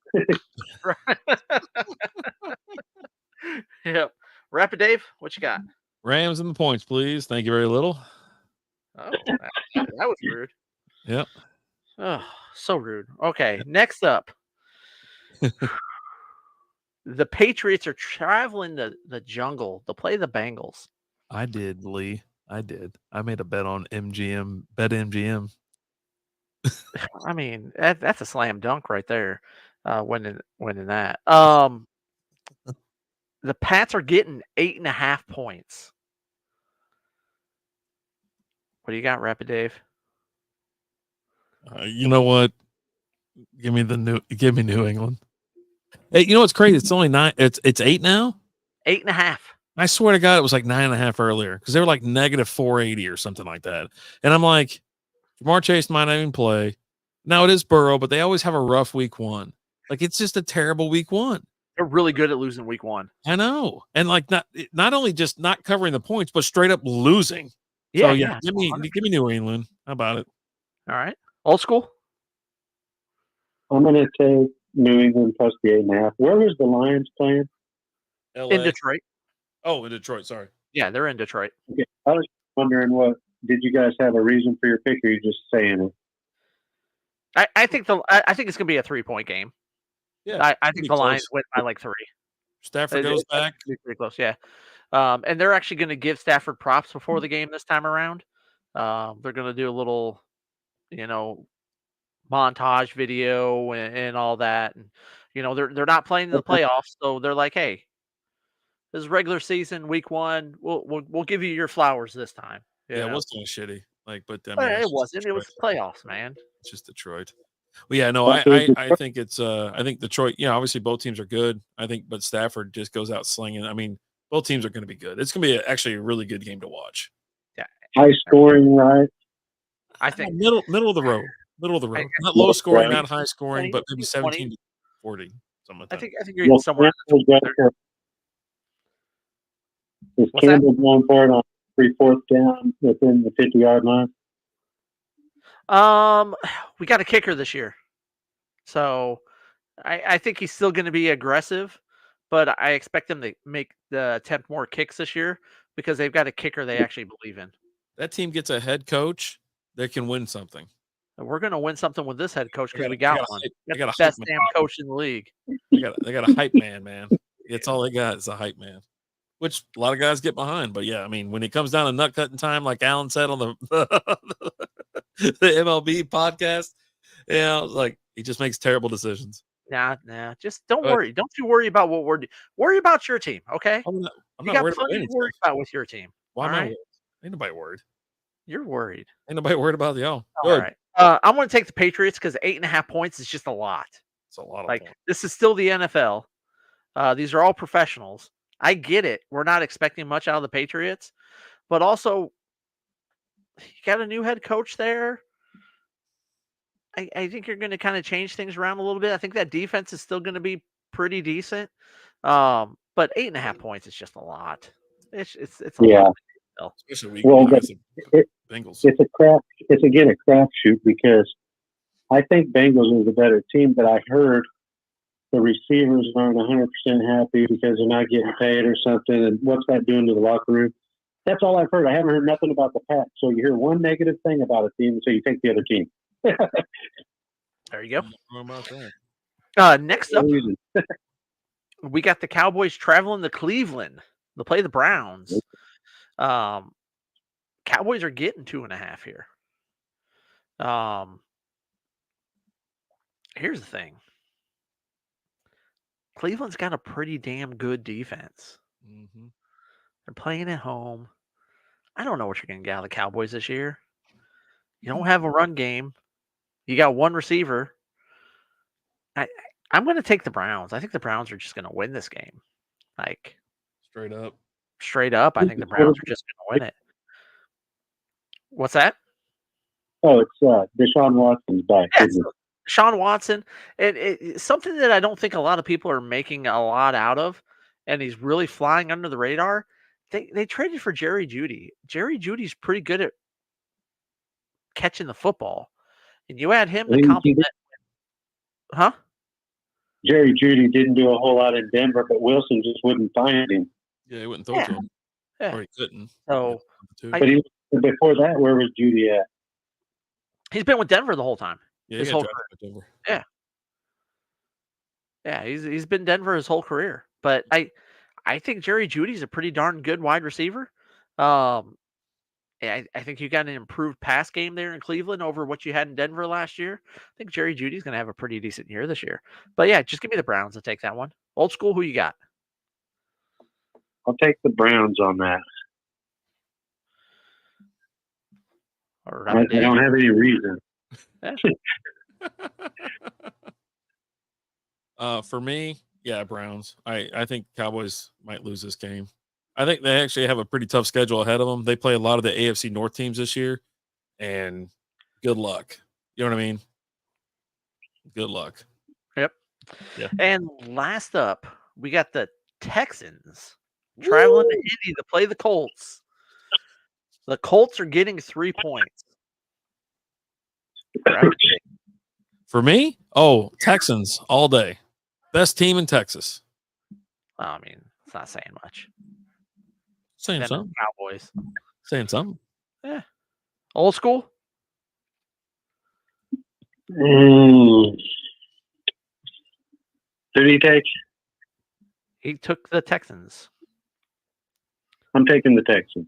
[SPEAKER 2] Yep. Rapid Dave, what you got?
[SPEAKER 1] Rams and the points, please. Thank you very little.
[SPEAKER 2] Oh, that was rude.
[SPEAKER 1] Yep.
[SPEAKER 2] Oh, so rude. Okay, next up. The Patriots are traveling the jungle to play the Bengals.
[SPEAKER 1] I did, Lee. I did. I made a bet on MGM. Bet MGM.
[SPEAKER 2] That's a slam dunk right there. Winning that. The Pats are getting 8.5 points. What do you got, Rapid Dave?
[SPEAKER 1] You know what? Give me New England. Hey, you know what's crazy? It's only 9. It's 8 now.
[SPEAKER 2] 8.5.
[SPEAKER 1] I swear to God, it was like 9.5 earlier because they were like negative 480 or something like that. And I'm like, Jamar Chase might not even play. Now it is Burrow, but they always have a rough week 1. Like it's just a terrible week 1.
[SPEAKER 2] They're really good at losing week 1.
[SPEAKER 1] I know, and not only just not covering the points, but straight up losing.
[SPEAKER 2] Yeah,
[SPEAKER 1] so yeah. Give me New England. How about it?
[SPEAKER 2] All right, old school.
[SPEAKER 3] I'm going to take New England plus the 8.5. Where was the Lions playing?
[SPEAKER 2] LA. In Detroit.
[SPEAKER 1] Oh, in Detroit. Sorry.
[SPEAKER 2] Yeah, they're in Detroit.
[SPEAKER 3] Okay. I was wondering, did you guys have a reason for your pick, or are you just saying it?
[SPEAKER 2] I think it's going to be a 3-point game.
[SPEAKER 1] Yeah,
[SPEAKER 2] I think the Lions win by 3.
[SPEAKER 1] Stafford goes back.
[SPEAKER 2] Pretty close, yeah. And they're actually going to give Stafford props before the game this time around. They're going to do a little, montage video and all that, and they're not playing in the playoffs, so they're like, hey, this is regular season, week 1. We'll give you your flowers this time.
[SPEAKER 1] Yeah, it was kind of shitty.
[SPEAKER 2] It wasn't. It was playoffs, man.
[SPEAKER 1] It's just Detroit. Well, yeah, no, I think it's I think Detroit. Yeah, obviously both teams are good. I think, but Stafford just goes out slinging. Both teams are going to be good. It's going to be actually a really good game to watch.
[SPEAKER 2] Yeah,
[SPEAKER 3] high scoring, right?
[SPEAKER 2] I think
[SPEAKER 1] middle of the road. Middle of the road. Not low scoring, not high scoring, but maybe 17 to 40, something like that.
[SPEAKER 2] I think you're getting somewhere.
[SPEAKER 3] Is Campbell going for it on 3/4 down within the 50-yard line?
[SPEAKER 2] We got a kicker this year, so I think he's still going to be aggressive, but I expect them to attempt more kicks this year because they've got a kicker they actually believe in.
[SPEAKER 1] That team gets a head coach that can win something.
[SPEAKER 2] We're going to win something with this head coach because we got one.
[SPEAKER 1] They got
[SPEAKER 2] the best damn coach in the league.
[SPEAKER 1] They got a hype man. It's all they got is a hype man, which a lot of guys get behind. But yeah, when it comes down to nut cutting time, like Alan said on the MLB podcast, he just makes terrible decisions.
[SPEAKER 2] Nah. Just don't worry. Don't you worry about what we're doing. Worry about your team, okay?
[SPEAKER 1] I'm not worried about anything.
[SPEAKER 2] Worry about with your team.
[SPEAKER 1] Why am I worried? Ain't nobody worried.
[SPEAKER 2] You're worried.
[SPEAKER 1] Ain't nobody worried about y'all.
[SPEAKER 2] All right. I'm going to take the Patriots because 8.5 points is just a lot.
[SPEAKER 1] It's a lot of points.
[SPEAKER 2] This is still the NFL. These are all professionals. I get it. We're not expecting much out of the Patriots, but also you got a new head coach there. I think you're going to kind of change things around a little bit. I think that defense is still going to be pretty decent. But 8.5 points is just a lot. It's a lot.
[SPEAKER 1] Especially Bengals.
[SPEAKER 3] It's again a crapshoot because I think Bengals is the better team, but I heard the receivers aren't 100% happy because they're not getting paid or something. And what's that doing to the locker room? That's all I've heard. I haven't heard nothing about the Pats. So you hear one negative thing about a team, so you take the other team.
[SPEAKER 2] There you go. Next up, we got the Cowboys traveling to Cleveland to play the Browns. Cowboys are getting 2.5 here. Here's the thing. Cleveland's got a pretty damn good defense.
[SPEAKER 1] Mm-hmm.
[SPEAKER 2] They're playing at home. I don't know what you're going to get out of the Cowboys this year. You don't have a run game. You got one receiver. I'm going to take the Browns. I think the Browns are just going to win this game. Like straight up. I think the Browns are just going to win it. What's that?
[SPEAKER 3] Oh, it's Deshaun Watson's back.
[SPEAKER 2] Yeah, Deshaun Watson. It's something that I don't think a lot of people are making a lot out of, and he's really flying under the radar. They traded for Jerry Jeudy. Jerry Judy's pretty good at catching the football, and you add him to complement. Huh?
[SPEAKER 3] Jerry Jeudy didn't do a whole lot in Denver, but Wilson just wouldn't find him.
[SPEAKER 1] Yeah, he wouldn't throw to him.
[SPEAKER 2] Yeah.
[SPEAKER 1] Or he couldn't.
[SPEAKER 2] So,
[SPEAKER 3] but before that, where was Jeudy at?
[SPEAKER 2] He's been with Denver the whole time.
[SPEAKER 1] Yeah,
[SPEAKER 2] his whole career. Yeah, he's been Denver his whole career. But I think Jerry Jeudy's a pretty darn good wide receiver. I think you got an improved pass game there in Cleveland over what you had in Denver last year. I think Jerry Jeudy's going to have a pretty decent year this year. But yeah, just give me the Browns to take that one. Old school, who you got?
[SPEAKER 3] I'll take the Browns on that. I don't have any reason.
[SPEAKER 1] For me, yeah, Browns. I think Cowboys might lose this game. I think they actually have a pretty tough schedule ahead of them. They play a lot of the AFC North teams this year, and good luck. You know what I mean? Good luck.
[SPEAKER 2] Yep.
[SPEAKER 1] Yeah.
[SPEAKER 2] And last up, we got the Texans traveling to Indy to play the Colts. The Colts are getting 3 points.
[SPEAKER 1] For me, Texans all day. Best team in Texas.
[SPEAKER 2] I mean, it's not saying much.
[SPEAKER 1] Saying something.
[SPEAKER 2] Cowboys.
[SPEAKER 1] Saying something.
[SPEAKER 2] Yeah. Old school?
[SPEAKER 3] Who did he take?
[SPEAKER 2] He took the Texans.
[SPEAKER 3] I'm taking the Texans.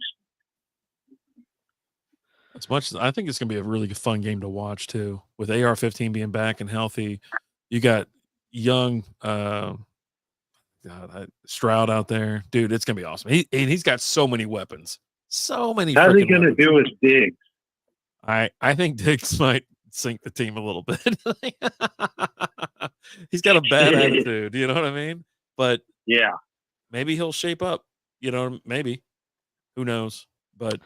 [SPEAKER 1] As much as I think it's going to be a really fun game to watch too, with AR-15 being back and healthy. You got young Stroud out there, dude. It's going to be awesome. He's got so many weapons, so many.
[SPEAKER 3] How's he going to do with Diggs?
[SPEAKER 1] I think Diggs might sink the team a little bit. He's got a bad attitude, you know what I mean? But
[SPEAKER 3] yeah,
[SPEAKER 1] maybe he'll shape up. You know, maybe. Who knows? But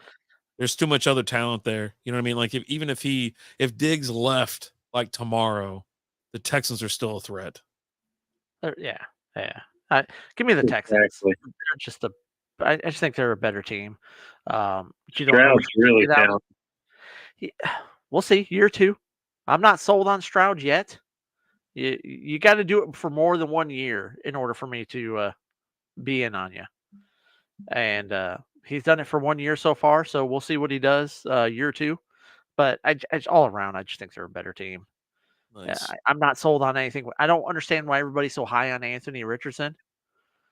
[SPEAKER 1] there's too much other talent there. You know what I mean? Like if Diggs left like tomorrow, the Texans are still a threat.
[SPEAKER 2] Yeah. Give me the Texans.
[SPEAKER 3] Exactly.
[SPEAKER 2] I just think they're a better team.
[SPEAKER 3] Stroud's really talented.
[SPEAKER 2] We'll see. Year 2. I'm not sold on Stroud yet. You got to do it for more than 1 year in order for me to be in on you. And he's done it for 1 year so far, so we'll see what he does year 2. But I all around, I just think they're a better team.
[SPEAKER 1] Nice.
[SPEAKER 2] I'm not sold on anything. I don't understand why everybody's so high on Anthony Richardson.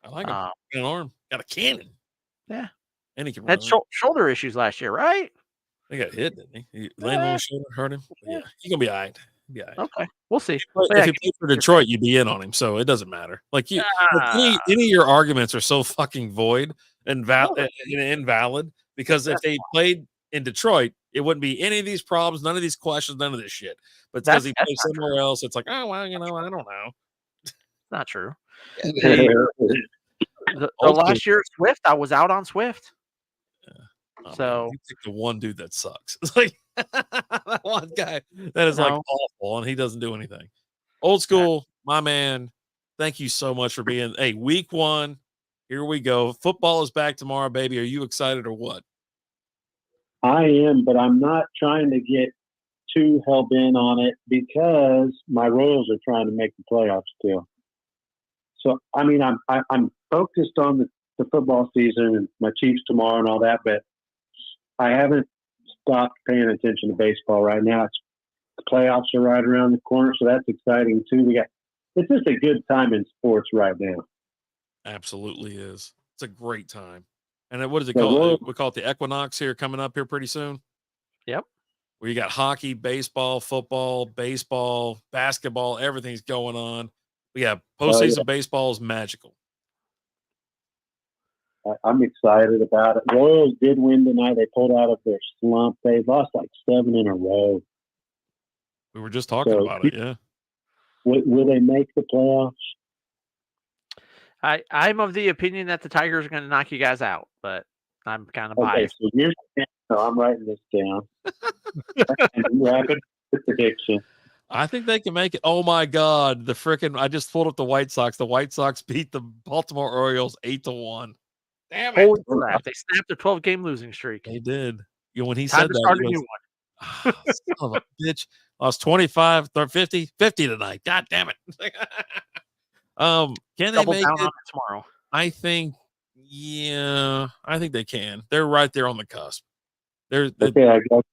[SPEAKER 1] I like him. Got an arm. Got a cannon.
[SPEAKER 2] Yeah.
[SPEAKER 1] And he can
[SPEAKER 2] had shoulder issues last year, right?
[SPEAKER 1] He got hit, didn't he? He landed on his shoulder, hurt him. Yeah. He's going to be all right.
[SPEAKER 2] Okay. We'll see.
[SPEAKER 1] If he played for Detroit, you'd be in on him, so it doesn't matter. Like any of your arguments are so fucking void and invalid because if they played in Detroit, it wouldn't be any of these problems, none of these questions, none of this shit. But because he plays somewhere else, it's like, oh, well, I don't know.
[SPEAKER 2] It's not true. The last year at Swift, I was out on Swift.
[SPEAKER 1] Yeah.
[SPEAKER 2] So
[SPEAKER 1] you pick the one dude that sucks. It's like that one guy that is like awful, and he doesn't do anything. Old school, my man. Thank you so much for being. Hey, week 1, here we go. Football is back tomorrow, baby. Are you excited or what?
[SPEAKER 3] I am, but I'm not trying to get too hell bent on it because my Royals are trying to make the playoffs still. So I mean, I'm focused on the football season and my Chiefs tomorrow and all that, but I haven't stopped paying attention to baseball right now. The playoffs are right around the corner, so that's exciting too. It's just a good time in sports right now.
[SPEAKER 1] Absolutely is. It's a great time. And then what is it called? We call it the equinox here coming up here pretty soon.
[SPEAKER 2] Yep.
[SPEAKER 1] Where you got hockey, baseball, football, baseball, basketball, everything's going on. But yeah, postseason baseball is magical.
[SPEAKER 3] I'm excited about it. Royals did win tonight. They pulled out of their slump. They've lost like 7 in a row.
[SPEAKER 1] We were just talking about it, yeah.
[SPEAKER 3] Will they make the playoffs?
[SPEAKER 2] I'm of the opinion that the Tigers are going to knock you guys out, but I'm kind of biased.
[SPEAKER 3] So I'm writing this down. Rapid prediction.
[SPEAKER 1] I think they can make it. Oh my God. I just pulled up the White Sox. The White Sox beat the Baltimore Orioles 8-1. Damn it.
[SPEAKER 2] Holy crap. They snapped a 12-game losing streak.
[SPEAKER 1] They did. When he
[SPEAKER 2] Time
[SPEAKER 1] said
[SPEAKER 2] to
[SPEAKER 1] that,
[SPEAKER 2] start a new one.
[SPEAKER 1] Son of a bitch. Lost 25, 50 tonight. God damn it. Can they make it
[SPEAKER 2] tomorrow?
[SPEAKER 1] I think they can. They're right there on the cusp.
[SPEAKER 3] I guess.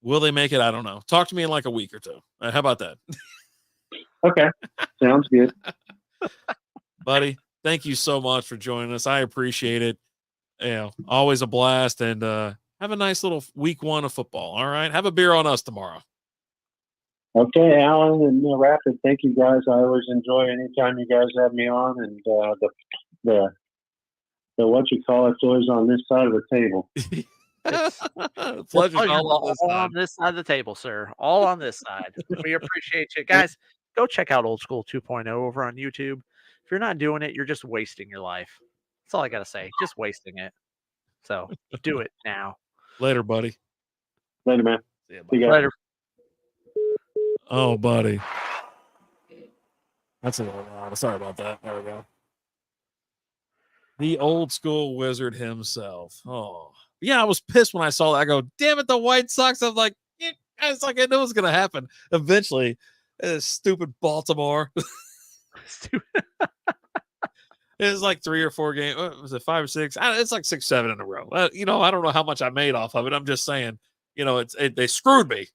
[SPEAKER 1] Will they make it? I don't know. Talk to me in like a week or two. How about that?
[SPEAKER 3] Okay. Sounds good.
[SPEAKER 1] Buddy, thank you so much for joining us. I appreciate it. Always a blast, and have a nice little week 1 of football. All right. Have a beer on us tomorrow.
[SPEAKER 3] Okay, Alan and Rapid, thank you guys. I always enjoy anytime you guys have me on, and the what you call it's always on this side of the table.
[SPEAKER 2] Pleasure all on this side of the table, sir. All on this side. We appreciate you guys. Go check out Old School 2.0 over on YouTube. If you're not doing it, you're just wasting your life. That's all I gotta say. Just wasting it. So do it now.
[SPEAKER 1] Later, buddy.
[SPEAKER 3] Later, man.
[SPEAKER 1] See you
[SPEAKER 2] later.
[SPEAKER 1] Oh, buddy. That's a little loud. Sorry about that. There we go. The old school wizard himself. Oh, yeah. I was pissed when I saw that. I go, damn it, the White Sox. I'm like, it's like I knew it was going to happen eventually. Stupid Baltimore. It was like 3 or 4 games. Was it 5 or 6? It's like 6, 7 in a row. I don't know how much I made off of it. I'm just saying, they screwed me.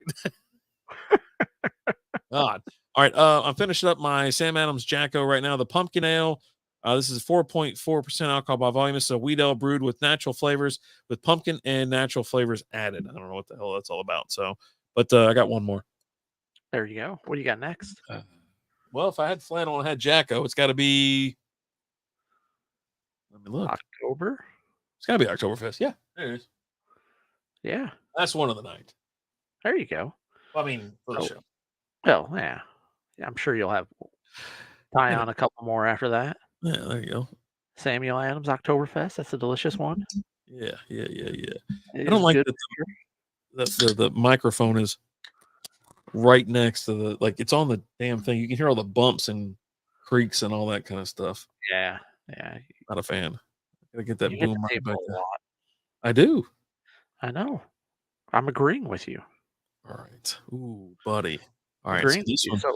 [SPEAKER 1] God. All right. I'm finishing up my Sam Adams Jacko right now. The pumpkin ale. This is 4.4% alcohol by volume. It's a wheat ale brewed with natural flavors, with pumpkin and natural flavors added. I don't know what the hell that's all about. But I got one more.
[SPEAKER 2] There you go. What do you got next?
[SPEAKER 1] Well, if I had flannel and I had Jacko, it's got to be. Let me look.
[SPEAKER 2] October.
[SPEAKER 1] It's got to be Oktoberfest. Yeah, there it is.
[SPEAKER 2] Yeah,
[SPEAKER 1] that's one of the night.
[SPEAKER 2] There you go.
[SPEAKER 1] Well, I mean, for the show.
[SPEAKER 2] Well, yeah. I'm sure you'll have tie on a couple more after that.
[SPEAKER 1] Yeah, there you go.
[SPEAKER 2] Samuel Adams Oktoberfest. That's a delicious one.
[SPEAKER 1] Yeah. I don't like that the microphone is right next to it's on the damn thing. You can hear all the bumps and creaks and all that kind of stuff.
[SPEAKER 2] Yeah.
[SPEAKER 1] Not a fan. I gotta get that boom right back there.
[SPEAKER 2] Lot.
[SPEAKER 1] I do.
[SPEAKER 2] I know. I'm agreeing with you.
[SPEAKER 1] All right. Ooh, buddy. All right.
[SPEAKER 2] So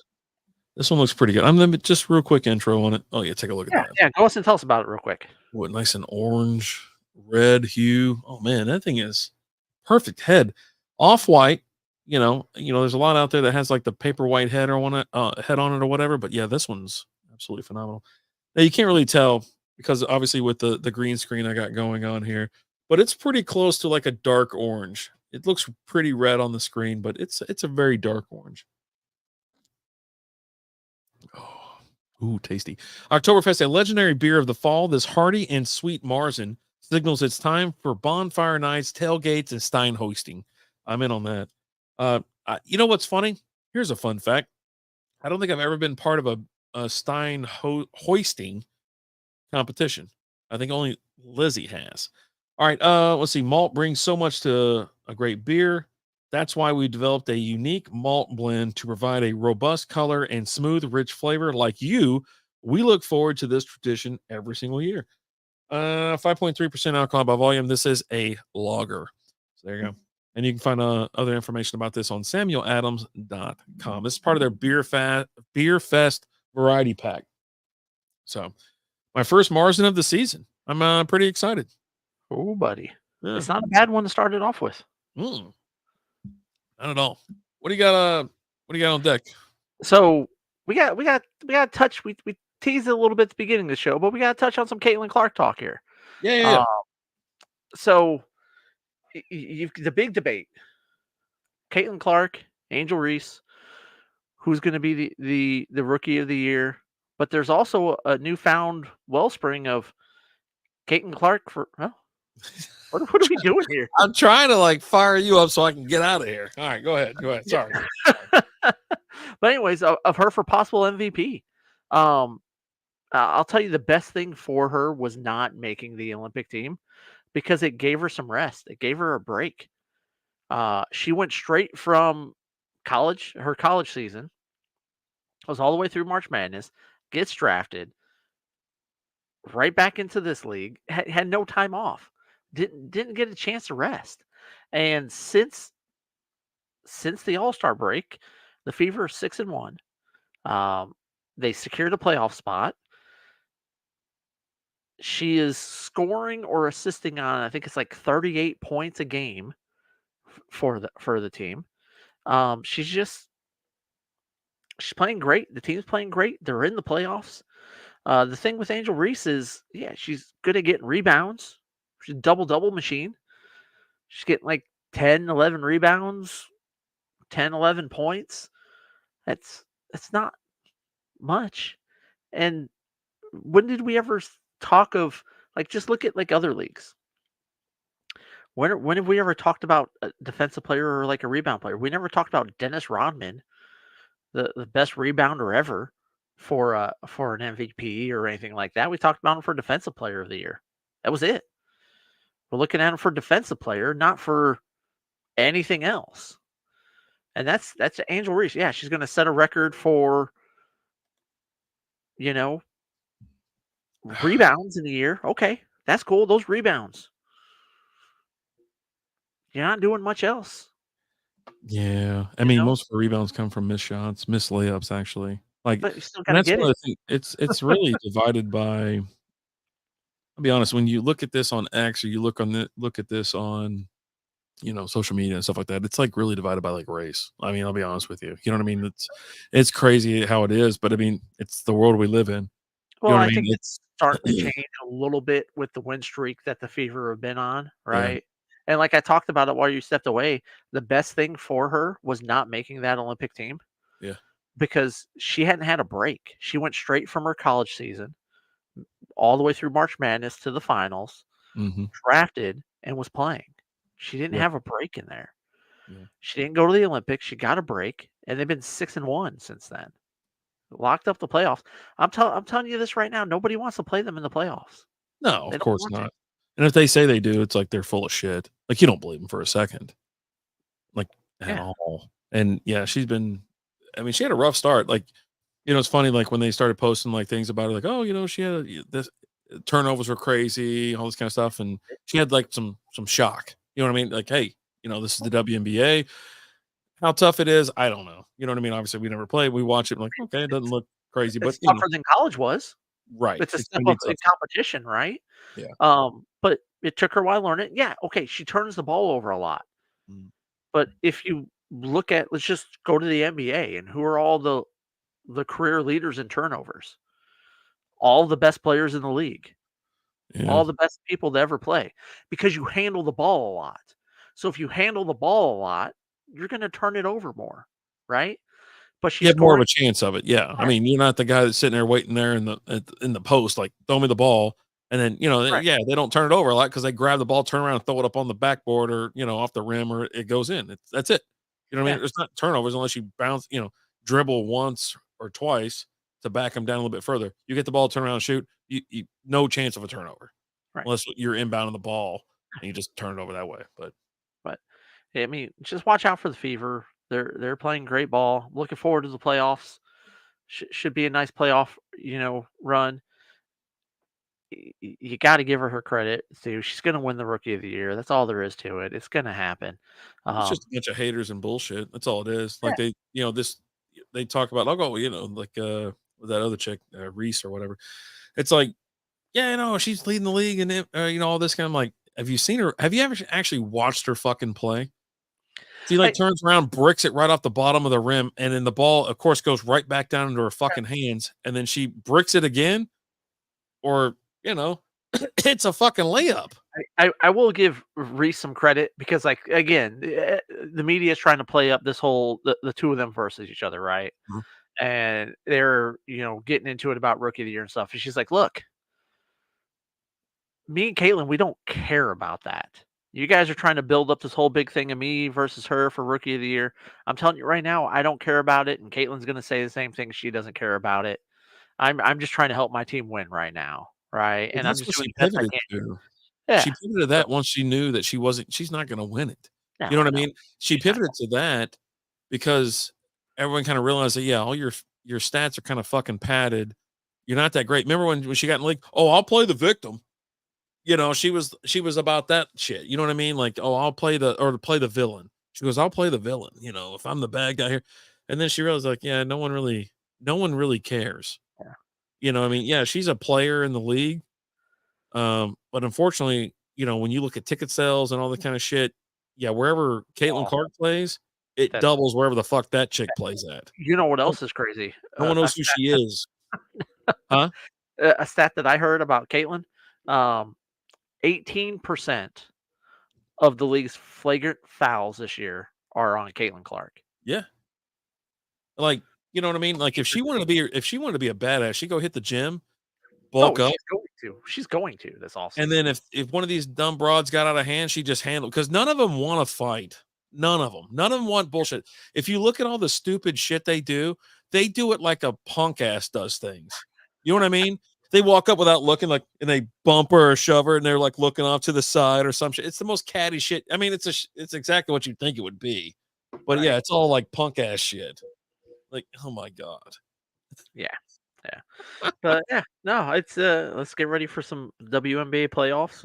[SPEAKER 1] this one looks pretty good. I'm gonna just real quick intro on it. Oh yeah, take a look at that.
[SPEAKER 2] Yeah, go ahead and tell us about it real quick.
[SPEAKER 1] What nice and orange, red hue. Oh man, that thing is perfect head. Off-white. There's a lot out there that has like the paper white head on it or whatever. But yeah, this one's absolutely phenomenal. Now you can't really tell because obviously with the green screen I got going on here, but it's pretty close to like a dark orange. It looks pretty red on the screen, but it's a very dark orange. Oh, ooh, tasty. Oktoberfest, a legendary beer of the fall. This hearty and sweet Marzen signals it's time for bonfire nights, tailgates, and Stein hoisting. I'm in on that. You know what's funny? Here's a fun fact. I don't think I've ever been part of a Stein hoisting competition. I think only Lizzie has. All right, let's see. Malt brings so much to a great beer. That's why we developed a unique malt blend to provide a robust color and smooth, rich flavor. Like you, we look forward to this tradition every single year. 5.3% alcohol by volume. This is a lager. So there you go. And you can find other information about this on samueladams.com. This is part of their Beer Fest variety pack. So, my first Marzen of the season. I'm pretty excited.
[SPEAKER 2] Oh, buddy.
[SPEAKER 1] Yeah.
[SPEAKER 2] It's not a bad one to start it off with.
[SPEAKER 1] Not at all. What do you got? What do you got on deck?
[SPEAKER 2] So we got to touch. We teased it a little bit at the beginning of the show, but we got to touch on some Caitlin Clark talk here.
[SPEAKER 1] Yeah.
[SPEAKER 2] So you've the big debate: Caitlin Clark, Angel Reese, who's going to be the rookie of the year? But there's also a newfound wellspring of Caitlin Clark for. Well, what are we doing here?
[SPEAKER 1] I'm trying to fire you up so I can get out of here. All right, go ahead. Sorry.
[SPEAKER 2] But anyways, of her for possible MVP. I'll tell you the best thing for her was not making the Olympic team because it gave her some rest. It gave her a break. She went straight from her college season, was all the way through March Madness, gets drafted, right back into this league, had no time off, didn't get a chance to rest. And since the All-Star break, the Fever are 6-1. They secured a playoff spot. She is scoring or assisting on, I think it's 38 points a game for the team. She's playing great. The team's playing great. They're in the playoffs. The thing with Angel Reese is, she's good at getting rebounds. She's a double-double machine. She's getting 10, 11 rebounds, 10, 11 points. That's not much. And when did we ever talk of just look at other leagues? When have we ever talked about a defensive player or a rebound player? We never talked about Dennis Rodman, the best rebounder ever for an MVP or anything like that. We talked about him for defensive player of the year. That was it. We're looking at him for defensive player, not for anything else. And that's Angel Reese. Yeah, she's going to set a record for rebounds in the year. Okay, that's cool. Those rebounds. You're not doing much else.
[SPEAKER 1] Yeah, I mean, most of the rebounds come from missed shots, missed layups, actually.
[SPEAKER 2] But you still
[SPEAKER 1] and
[SPEAKER 2] gotta
[SPEAKER 1] that's
[SPEAKER 2] get
[SPEAKER 1] one
[SPEAKER 2] it.
[SPEAKER 1] of the things. It's really divided by. I'll be honest. When you look at this on X, or you look at this on, social media and stuff like that, it's really divided by race. I mean, I'll be honest with you. You know what I mean? It's crazy how it is, but I mean, it's the world we live in.
[SPEAKER 2] Well,
[SPEAKER 1] You know what
[SPEAKER 2] I
[SPEAKER 1] I
[SPEAKER 2] think
[SPEAKER 1] mean?
[SPEAKER 2] it's starting to change a little bit with the win streak that the Fever have been on, right? And like I talked about it while you stepped away, the best thing for her was not making that Olympic team.
[SPEAKER 1] Yeah.
[SPEAKER 2] Because she hadn't had a break. She went straight from her college season all the way through March Madness to the finals, drafted, and was playing. She didn't have a break in there.
[SPEAKER 1] Yeah.
[SPEAKER 2] She didn't go to the Olympics. She got a break, and they've been 6-1 since then. Locked up the playoffs. I'm telling you this right now. Nobody wants to play them in the playoffs.
[SPEAKER 1] No, of course not. And if they say they do, it's they're full of shit. You don't believe them for a second. At all. And she's been. I mean, she had a rough start. It's funny. When they started posting things about her, oh, she had this turnovers were crazy, all this kind of stuff, and she had some shock. You know what I mean? Hey, this is the WNBA. How tough it is, I don't know. You know what I mean? Obviously, we never played. We watch it, okay, it doesn't look crazy, but
[SPEAKER 2] it's tougher than college was.
[SPEAKER 1] Right.
[SPEAKER 2] It's a step up in competition, right?
[SPEAKER 1] Yeah.
[SPEAKER 2] But it took her a while to learn it. Yeah, okay, she turns the ball over a lot. But if you look at, let's just go to the NBA and who are all the career leaders in turnovers? All the best players in the league.
[SPEAKER 1] Yeah.
[SPEAKER 2] All the best people to ever play because you handle the ball a lot. So if you handle the ball a lot, you're going to turn it over more, right? But she's
[SPEAKER 1] you have more of a chance of it. Yeah. I mean, you're not the guy that's sitting there waiting there in the post, throw me the ball. And then, they don't turn it over a lot because they grab the ball, turn around and throw it up on the backboard or, off the rim or it goes in. That's it. You know what I mean? There's not turnovers unless you bounce, dribble once or twice to back them down a little bit further. You get the ball, turn around and shoot. You no chance of a turnover.
[SPEAKER 2] Right.
[SPEAKER 1] Unless you're inbounding the ball and you just turn it over that way. But
[SPEAKER 2] I mean, just watch out for the Fever. They're playing great ball. Looking forward to the playoffs. Should be a nice playoff, run. You got to give her credit, too. She's going to win the Rookie of the Year. That's all there is to it. It's going to happen.
[SPEAKER 1] It's just a bunch of haters and bullshit. That's all it is. They talk about, I'll go, with that other chick, Reese or whatever. It's like, yeah, you know, she's leading the league and you know all this kind of like. Have you seen her? Have you ever actually watched her fucking play? She like turns around, bricks it right off the bottom of the rim, and then the ball, of course, goes right back down into her fucking hands, and then she bricks it again, or you know, it's a fucking layup.
[SPEAKER 2] I will give Reese some credit because, like, again, the media is trying to play up this whole the two of them versus each other, right?
[SPEAKER 1] Mhm.
[SPEAKER 2] And they're getting into it about Rookie of the Year and stuff. And she's like, "Look, me and Caitlin, we don't care about that. You guys are trying to build up this whole big thing of me versus her for Rookie of the Year. I'm telling you right now, I don't care about it, and Caitlin's going to say the same thing. She doesn't care about it. I'm just trying to help my team win right now, right?
[SPEAKER 1] Well,
[SPEAKER 2] And I'm
[SPEAKER 1] that's
[SPEAKER 2] just
[SPEAKER 1] what
[SPEAKER 2] doing
[SPEAKER 1] she
[SPEAKER 2] the best I
[SPEAKER 1] pivoted
[SPEAKER 2] can."
[SPEAKER 1] to.
[SPEAKER 2] Yeah.
[SPEAKER 1] She pivoted to that once she knew that she's not going to win it.
[SPEAKER 2] No,
[SPEAKER 1] You know what I
[SPEAKER 2] no,
[SPEAKER 1] mean? She
[SPEAKER 2] she's not.
[SPEAKER 1] pivoted to that because everyone kind of realized that, yeah, all your stats are kind of fucking padded. You're not that great. Remember when she got in the league? Oh, I'll play the victim. You know, she was about that shit. You know what I mean? Like, oh, I'll play play the villain. She goes, I'll play the villain. You know, if I'm the bad guy here. And then she realized, like, yeah, no one really cares.
[SPEAKER 2] Yeah.
[SPEAKER 1] You know, I mean, yeah, she's a player in the league. But unfortunately, you know, when you look at ticket sales and all that kind of shit, yeah, wherever Caitlin Clark plays, it doubles wherever the fuck that chick plays at.
[SPEAKER 2] You know what else is crazy?
[SPEAKER 1] No one knows who she is. Huh?
[SPEAKER 2] A stat that I heard about Caitlin, 18% of the league's flagrant fouls this year are on Caitlin Clark.
[SPEAKER 1] Yeah. Like, you know what I mean? Like if she wanted to be a badass, she'd go hit the gym, bulk up.
[SPEAKER 2] She's going to this offseason.
[SPEAKER 1] And then if one of these dumb broads got out of hand, she just handled, because none of them want to fight. None of them want bullshit. If you look at all the stupid shit they do it like a punk ass does things. You know what I mean? They walk up without looking, like, and they bump her or shove her, and they're like looking off to the side or some shit. It's the most catty shit. I mean, it's exactly what you'd think it would be, but yeah, it's all like punk ass shit. Like, oh my god.
[SPEAKER 2] Yeah. But yeah, no, it's let's get ready for some WNBA playoffs.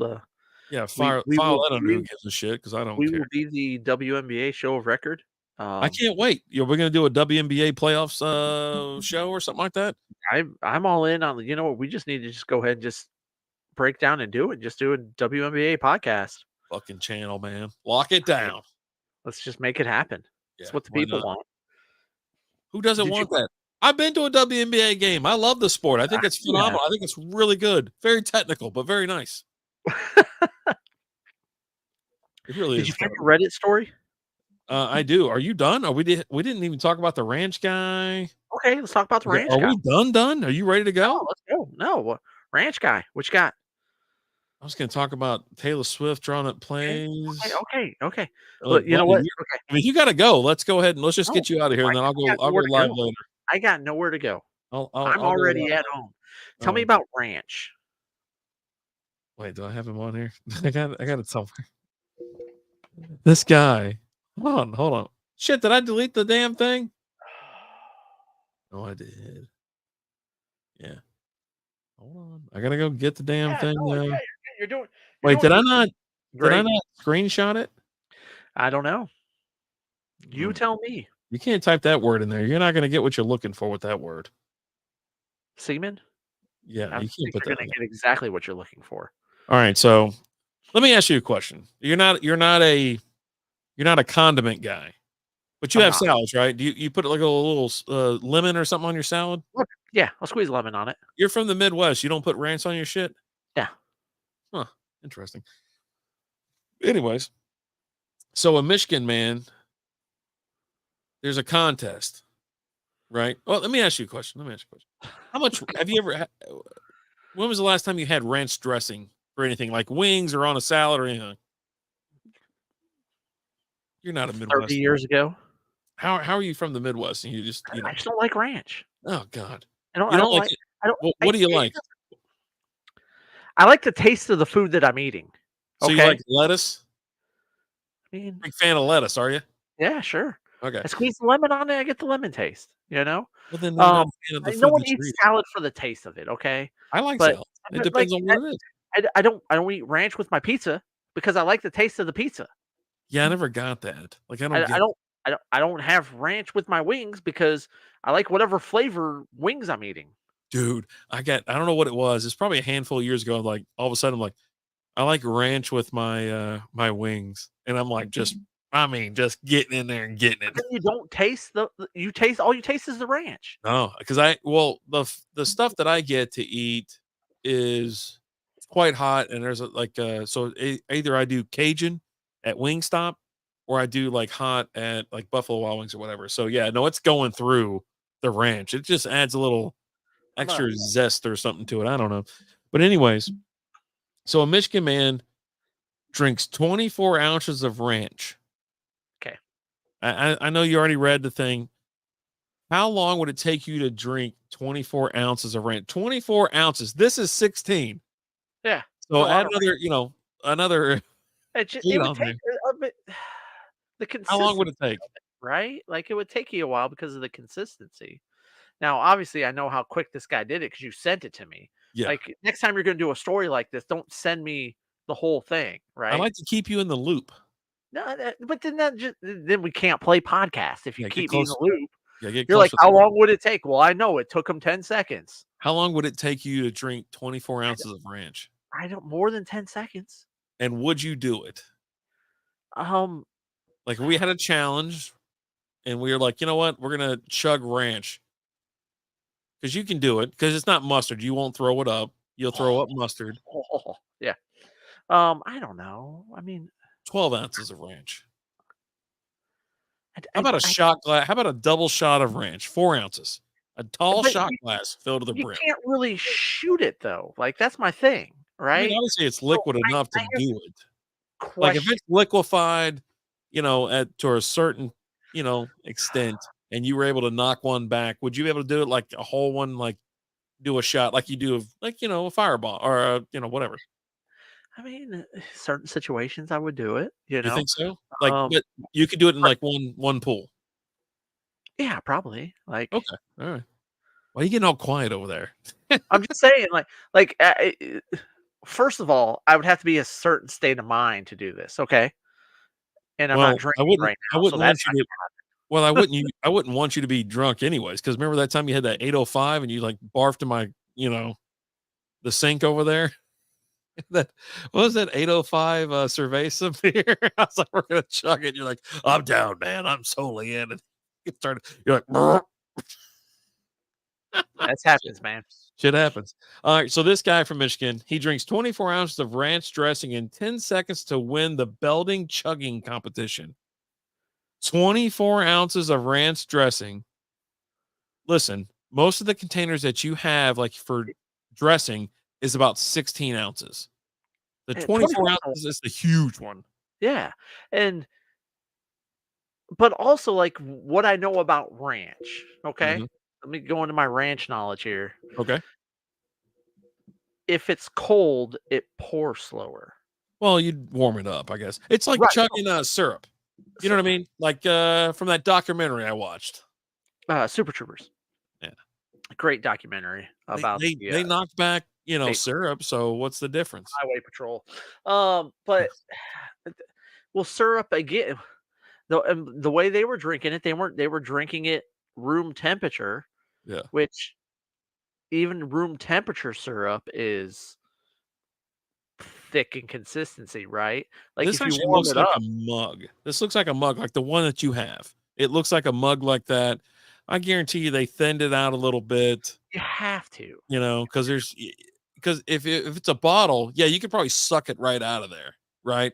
[SPEAKER 1] Yeah, file that under who gives a shit, because I don't care.
[SPEAKER 2] We will be the WNBA show of record.
[SPEAKER 1] I can't wait. We're gonna do a WNBA playoffs show or something like that.
[SPEAKER 2] I'm all in on. You know what? We just need to just go ahead and just break down and do it. Just do a WNBA podcast.
[SPEAKER 1] Fucking channel, man. Lock it down.
[SPEAKER 2] Let's just make it happen.
[SPEAKER 1] Yeah,
[SPEAKER 2] that's what the people want.
[SPEAKER 1] Who doesn't want that? I've been to a WNBA game. I love the sport. I think it's phenomenal. I think it's really good. Very technical, but very nice. It really is.
[SPEAKER 2] Did you find the Reddit story?
[SPEAKER 1] I do. Are you done? We didn't even talk about the ranch guy.
[SPEAKER 2] Okay, let's talk about the ranch guy.
[SPEAKER 1] Are we done? Are you ready to go?
[SPEAKER 2] No, let's go. No, ranch guy. What you got?
[SPEAKER 1] I was going to talk about Taylor Swift drawing up plays.
[SPEAKER 2] Okay. Look, you know what? Okay.
[SPEAKER 1] I mean, you got to go. Let's go ahead and let's just get you out of here, and then I'll go live later.
[SPEAKER 2] I got nowhere to go. I'm already at home. Tell me about ranch.
[SPEAKER 1] Wait, do I have him on here? I got it somewhere. This guy. Hold on. Shit, did I delete the damn thing? Oh, I did. Yeah. Hold on. I gotta go get the damn thing.
[SPEAKER 2] You're doing.
[SPEAKER 1] Wait, did I not screenshot it?
[SPEAKER 2] I don't know. You tell me.
[SPEAKER 1] You can't type that word in there. You're not gonna get what you're looking for with that word.
[SPEAKER 2] Semen?
[SPEAKER 1] Yeah, you can't put that.
[SPEAKER 2] You're gonna get exactly what you're looking for.
[SPEAKER 1] All right, so let me ask you a question. You're not a condiment guy, but you have salads, right? Do you put like a little lemon or something on your salad?
[SPEAKER 2] Yeah, I'll squeeze lemon on it.
[SPEAKER 1] You're from the Midwest. You don't put ranch on your shit?
[SPEAKER 2] Yeah.
[SPEAKER 1] Huh. Interesting. Anyways, so in Michigan, man, there's a contest, right? Well, let me ask you a question. How much have you ever when was the last time you had ranch dressing for anything, like wings or on a salad or anything? You're not a Midwest.
[SPEAKER 2] 30 years ago.
[SPEAKER 1] How are you from the Midwest? And I just
[SPEAKER 2] don't like ranch.
[SPEAKER 1] Oh God.
[SPEAKER 2] I don't like it.
[SPEAKER 1] What do you like?
[SPEAKER 2] I like the taste of the food that I'm eating.
[SPEAKER 1] So you like lettuce?
[SPEAKER 2] I mean,
[SPEAKER 1] big fan of lettuce, are you?
[SPEAKER 2] Yeah, sure.
[SPEAKER 1] Okay.
[SPEAKER 2] I squeeze the lemon on it, I get the lemon taste, you know?
[SPEAKER 1] Well, then
[SPEAKER 2] no one eats salad for the taste of it, okay?
[SPEAKER 1] I like salad. It depends on what it is.
[SPEAKER 2] I don't eat ranch with my pizza because I like the taste of the pizza.
[SPEAKER 1] Yeah, I never got that. Like I
[SPEAKER 2] I don't have ranch with my wings because I like whatever flavor wings I'm eating.
[SPEAKER 1] Dude, I don't know what it was. It's probably a handful of years ago. Like all of a sudden, I'm like, I like ranch with my wings, and I'm like, just getting in there and getting
[SPEAKER 2] But
[SPEAKER 1] it.
[SPEAKER 2] then you don't taste you taste all you taste is the ranch.
[SPEAKER 1] No, because the stuff that I get to eat is quite hot, and there's either I do Cajun at Wingstop, or I do like hot at like Buffalo Wild Wings or whatever. So yeah, no, it's going through the ranch. It just adds a little
[SPEAKER 2] I'm a
[SPEAKER 1] extra zest or something to it. I don't know, but anyways, so a Michigan man drinks 24 ounces of ranch.
[SPEAKER 2] Okay.
[SPEAKER 1] I know you already read the thing. How long would it take you to drink 24 ounces of ranch? 24 ounces. This is 16.
[SPEAKER 2] Yeah.
[SPEAKER 1] So
[SPEAKER 2] A lot
[SPEAKER 1] add
[SPEAKER 2] of
[SPEAKER 1] another
[SPEAKER 2] it
[SPEAKER 1] 8
[SPEAKER 2] would
[SPEAKER 1] on
[SPEAKER 2] take
[SPEAKER 1] there.
[SPEAKER 2] a bit the
[SPEAKER 1] How long would
[SPEAKER 2] consistency
[SPEAKER 1] it take?
[SPEAKER 2] of it, right? Like, it would take you a while because of the consistency. Now, obviously, I know how quick this guy did it because you sent it to me.
[SPEAKER 1] Yeah.
[SPEAKER 2] Like, next time you're gonna do a story like this, don't send me the whole thing,
[SPEAKER 1] I
[SPEAKER 2] right?
[SPEAKER 1] like to keep you in the loop.
[SPEAKER 2] No, but then we can't play podcast if you
[SPEAKER 1] Yeah, get
[SPEAKER 2] keep me in
[SPEAKER 1] close.
[SPEAKER 2] the loop.
[SPEAKER 1] Yeah, get
[SPEAKER 2] You're like,
[SPEAKER 1] closer.
[SPEAKER 2] "How long would it take?" Well, I know it took him 10 seconds.
[SPEAKER 1] How long would it take you to drink 24 ounces of ranch?
[SPEAKER 2] I don't more than 10 seconds.
[SPEAKER 1] And would you do it?
[SPEAKER 2] Um,
[SPEAKER 1] Like if we had a challenge and we were like, you know what? We're gonna chug ranch. Because you can do it, because it's not mustard. You won't throw it up. You'll throw up mustard.
[SPEAKER 2] yeah. I don't know. I mean,
[SPEAKER 1] 12 ounces of ranch.
[SPEAKER 2] I
[SPEAKER 1] How
[SPEAKER 2] I
[SPEAKER 1] about a
[SPEAKER 2] I
[SPEAKER 1] shot glass? How about a double shot of ranch? 4 ounces. A tall
[SPEAKER 2] but
[SPEAKER 1] shot glass filled to the
[SPEAKER 2] you
[SPEAKER 1] brim.
[SPEAKER 2] can't really shoot it though. Like, that's my thing,
[SPEAKER 1] I mean,
[SPEAKER 2] right?
[SPEAKER 1] obviously, it's
[SPEAKER 2] So
[SPEAKER 1] liquid enough to
[SPEAKER 2] I have
[SPEAKER 1] do it. Like, if
[SPEAKER 2] question.
[SPEAKER 1] it's liquefied, at to a certain, extent, and you were able to knock one back, would you be able to do it like a whole one, like do a shot like you do of like, a fireball or whatever?
[SPEAKER 2] I mean, certain situations I would do it,
[SPEAKER 1] You think so? Like,
[SPEAKER 2] Um,
[SPEAKER 1] but you could do it in
[SPEAKER 2] but
[SPEAKER 1] like one pool.
[SPEAKER 2] yeah, probably. Like,
[SPEAKER 1] Okay. All right. Why are you getting all quiet over there?
[SPEAKER 2] I'm just saying, first of all, I would have to be a certain state of mind to do this, okay? And I'm not
[SPEAKER 1] Well,
[SPEAKER 2] drinking right
[SPEAKER 1] I
[SPEAKER 2] now, so
[SPEAKER 1] wouldn't want
[SPEAKER 2] that's
[SPEAKER 1] you
[SPEAKER 2] not
[SPEAKER 1] to well, I wouldn't want you to be drunk anyways, because remember that time you had that 805 and you, like, barfed in my the sink over there? That what was that 805, Cerveza beer? I was like, "We're gonna chug it." You're like, "I'm down, man. I'm totally in." And you started you're like, "Brr."
[SPEAKER 2] that's
[SPEAKER 1] Shit
[SPEAKER 2] happens, man.
[SPEAKER 1] shit happens. Alright, so this guy from Michigan, he drinks 24 ounces of ranch dressing in 10 seconds to win the Belding Chugging competition. 24 ounces of ranch dressing. Listen, most of the containers that you have, like, for dressing is about 16 ounces. The 24
[SPEAKER 2] 24
[SPEAKER 1] ounces is the huge one.
[SPEAKER 2] yeah, and but also, like, what I know about ranch, okay?
[SPEAKER 1] Mhm.
[SPEAKER 2] Let me go into my ranch knowledge here.
[SPEAKER 1] Okay.
[SPEAKER 2] If it's cold, it pours slower.
[SPEAKER 1] Well, you'd warm it up, I guess. It's like
[SPEAKER 2] Right, no,
[SPEAKER 1] chugging, syrup. You know
[SPEAKER 2] so
[SPEAKER 1] what I mean? Like, from that documentary I watched.
[SPEAKER 2] Super Troopers.
[SPEAKER 1] Yeah.
[SPEAKER 2] Great documentary
[SPEAKER 1] They
[SPEAKER 2] about
[SPEAKER 1] they
[SPEAKER 2] the,
[SPEAKER 1] they knocked back,
[SPEAKER 2] state
[SPEAKER 1] syrup, so what's the difference?
[SPEAKER 2] highway patrol. But well, syrup again, the way they were drinking it, they were drinking it room temperature,
[SPEAKER 1] Yeah.
[SPEAKER 2] which even room temperature syrup is thick in consistency, right? Like,
[SPEAKER 1] This
[SPEAKER 2] if you
[SPEAKER 1] actually
[SPEAKER 2] warm
[SPEAKER 1] looks
[SPEAKER 2] it
[SPEAKER 1] like a
[SPEAKER 2] up,
[SPEAKER 1] mug. This looks like a mug, like the one that you have. It looks like a mug like that. I guarantee you they thinned it out a little bit,
[SPEAKER 2] you have to.
[SPEAKER 1] because because if it's a bottle, yeah, you could probably suck it right out of there, right?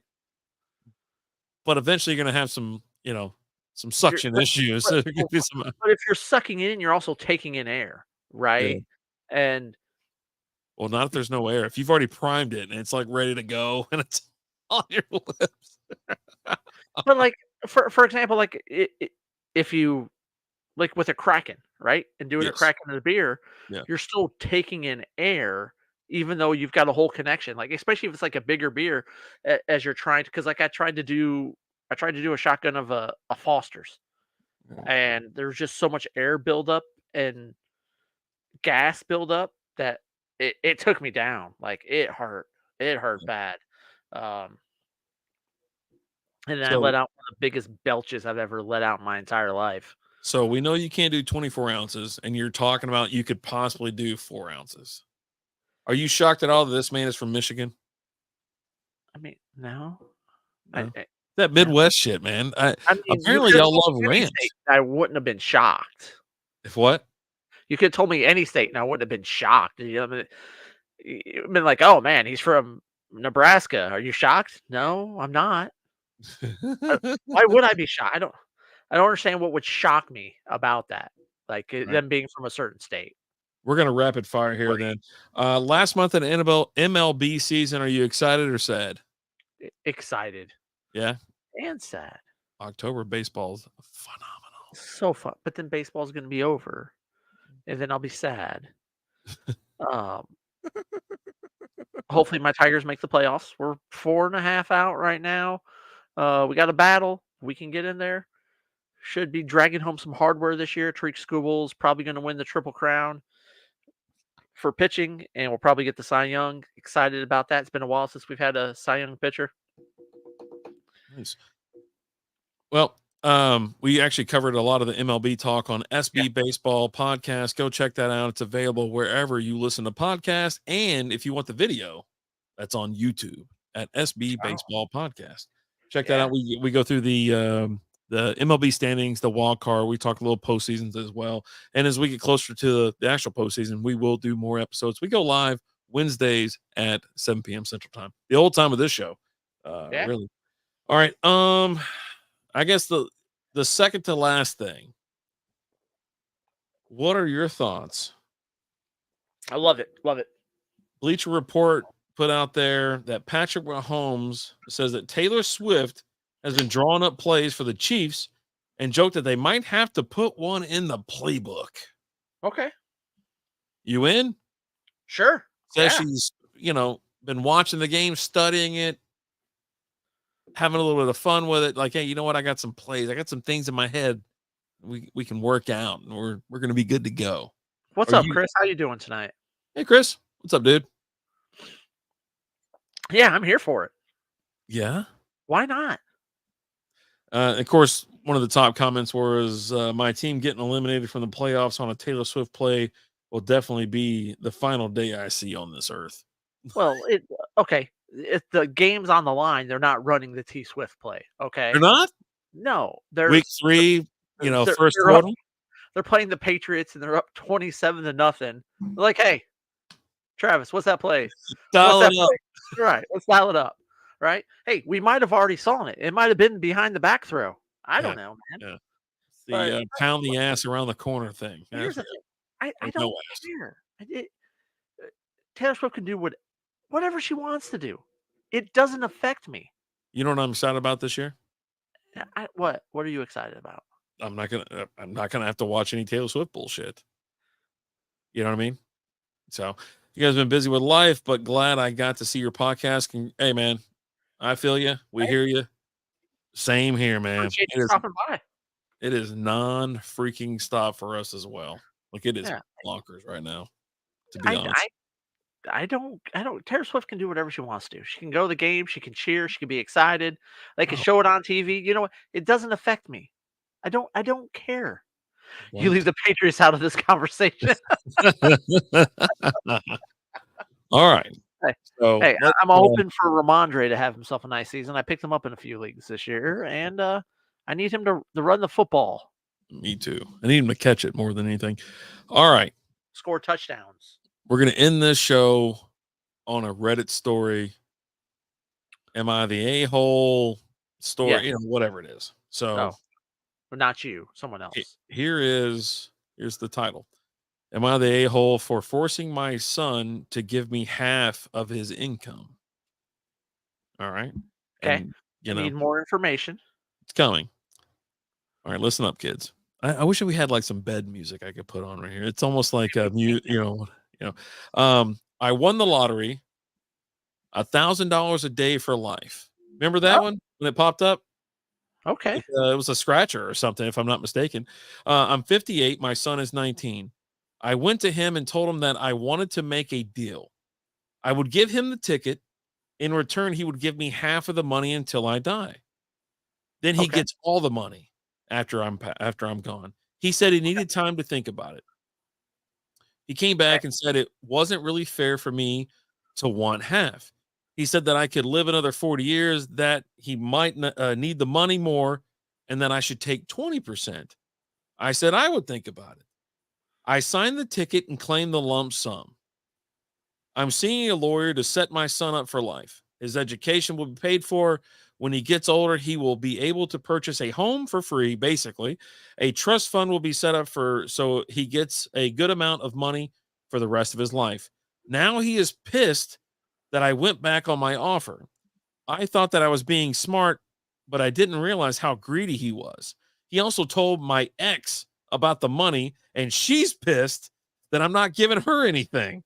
[SPEAKER 1] But eventually you're gonna have some
[SPEAKER 2] You're
[SPEAKER 1] suction issues.
[SPEAKER 2] but
[SPEAKER 1] So there could
[SPEAKER 2] well,
[SPEAKER 1] be some,
[SPEAKER 2] but if you're sucking it in, you're also taking in air,
[SPEAKER 1] yeah.
[SPEAKER 2] right? And
[SPEAKER 1] Well, not if there's no air. If you've already primed it and it's like ready to go and it's on your lips.
[SPEAKER 2] but, like, for example, like, if you like with a Kraken, right? And doing a
[SPEAKER 1] Yes.
[SPEAKER 2] Kraken in a beer,
[SPEAKER 1] Yeah.
[SPEAKER 2] you're still taking in air, even though you've got a whole connection. Like, especially if it's like a bigger beer, as you're trying to, because like I tried to do a shotgun of a Foster's, and there's just so much air buildup and gas buildup that it took me down. Like, it hurt. It hurt bad. Um, And then I let out one of the biggest belches I've ever let out in my entire life.
[SPEAKER 1] So we know you can't do 24 ounces, and you're talking about you could possibly do 4 ounces. Are you shocked at all that this man is from Michigan?
[SPEAKER 2] I mean, no.
[SPEAKER 1] No? That Midwest shit, man.
[SPEAKER 2] I mean,
[SPEAKER 1] Apparently y'all love ranch.
[SPEAKER 2] I wouldn't have been shocked.
[SPEAKER 1] If what?
[SPEAKER 2] You could have told me any state, and I wouldn't have been shocked. You know, I mean, you've been like, "Oh man, he's from Nebraska." Are you shocked? No, I'm not. Why would I be shocked? I don't understand what would shock me about that. Like them being from a certain state.
[SPEAKER 1] We're gonna rapid fire here then. Last month in MLB season, are you excited or sad?
[SPEAKER 2] Excited.
[SPEAKER 1] Yeah.
[SPEAKER 2] And sad.
[SPEAKER 1] October baseball's phenomenal.
[SPEAKER 2] So fun. But then baseball's gonna be over. And then I'll be sad. Hopefully my Tigers make the playoffs. We're 4.5 out right now. We got a battle. We can get in there. Should be dragging home some hardware this year. Tariq Skubal's probably going to win the Triple Crown for pitching, and we'll probably get the Cy Young. Excited about that. It's been a while since we've had a Cy Young pitcher.
[SPEAKER 1] Nice. Well, we actually covered a lot of the MLB talk on SB Baseball Podcast. Go check that out. It's available wherever you listen to podcasts. And if you want the video, that's on YouTube at SB Baseball Podcast. Check that out. We go through the MLB standings, the wild card. We talk a little postseasons as well. And as we get closer to the actual postseason, we will do more episodes. We go live Wednesdays at 7 p.m. Central Time. The old time of this show. Really. All right. I guess the second to last thing. What are your thoughts?
[SPEAKER 2] I love it. Love it.
[SPEAKER 1] Bleacher Report put out there that Patrick Mahomes says that Taylor Swift has been drawing up plays for the Chiefs and joked that they might have to put one in the playbook.
[SPEAKER 2] Okay.
[SPEAKER 1] You in?
[SPEAKER 2] Sure.
[SPEAKER 1] Says she's, been watching the game, studying it, having a little bit of fun with it. Like, hey, you know what? I got some plays. I got some things in my head we can work out, and we're going to be good to go.
[SPEAKER 2] What's up, Chris? How you doing tonight?
[SPEAKER 1] Hey, Chris. What's up, dude?
[SPEAKER 2] Yeah, I'm here for it.
[SPEAKER 1] Yeah?
[SPEAKER 2] Why not?
[SPEAKER 1] Of course, one of the top comments was, my team getting eliminated from the playoffs on a Taylor Swift play will definitely be the final day I see on this earth.
[SPEAKER 2] Well, okay. If the game's on the line, they're not running the T Swift play. Okay.
[SPEAKER 1] They're not?
[SPEAKER 2] No. They're
[SPEAKER 1] week 3, first quarter.
[SPEAKER 2] They're playing the Patriots and they're up 27-0. They're like, hey, Travis, what's that play?
[SPEAKER 1] Dial it up.
[SPEAKER 2] Right. Let's dial it up. Right. Hey, we might have already saw it. It might have been behind the back throw. I don't know, man.
[SPEAKER 1] Yeah. The pound the ass around the corner thing.
[SPEAKER 2] Here's the thing. I don't care. Taylor Swift can do whatever she wants to do. It doesn't affect me.
[SPEAKER 1] You know what I'm excited about this year?
[SPEAKER 2] What are you excited about?
[SPEAKER 1] I'm not gonna have to watch any Taylor Swift bullshit. You know what I mean? So you guys have been busy with life, but glad I got to see your podcast. Hey man, I feel you. We hear you. Same here, man. It is non-freaking stop for us as well. Like it is blockers right now. To be honest.
[SPEAKER 2] I don't. Taylor Swift can do whatever she wants to do. She can go to the game. She can cheer. She can be excited. They can show it on TV. You know what? It doesn't affect me. I don't care. What? You leave the Patriots out of this conversation.
[SPEAKER 1] All right.
[SPEAKER 2] Hey, I'm hoping for Ramondre to have himself a nice season. I picked him up in a few leagues this year, and I need him to run the football.
[SPEAKER 1] Me too. I need him to catch it more than anything. All right.
[SPEAKER 2] Score touchdowns.
[SPEAKER 1] We're going to end this show on a Reddit story. Am I the a-hole story? Whatever it is. So,
[SPEAKER 2] but not you, someone else.
[SPEAKER 1] Here's the title. Am I the a-hole for forcing my son to give me half of his income? All right.
[SPEAKER 2] Okay. And, need more information.
[SPEAKER 1] It's coming. All right, listen up, kids. I wish we had like some bed music I could put on right here. It's almost like I won the lottery, $1,000 a day for life. Remember that one when it popped up?
[SPEAKER 2] Okay.
[SPEAKER 1] It was a scratcher or something, if I'm not mistaken. I'm 58. My son is 19. I went to him and told him that I wanted to make a deal. I would give him the ticket. In return, he would give me half of the money until I die. Then he
[SPEAKER 2] Okay.
[SPEAKER 1] gets all the money after I'm gone. He said he needed time to think about it. He came back and said it wasn't really fair for me to want half. He said that I could live another 40 years, that he might need the money more, and that I should take 20%. I said I would think about it. I signed the ticket and claimed the lump sum. I'm seeing a lawyer to set my son up for life. His education will be paid for. When he gets older, he will be able to purchase a home for free, basically. A trust fund will be set up so he gets a good amount of money for the rest of his life. Now he is pissed that I went back on my offer. I thought that I was being smart, but I didn't realize how greedy he was. He also told my ex about the money, and she's pissed that I'm not giving her anything.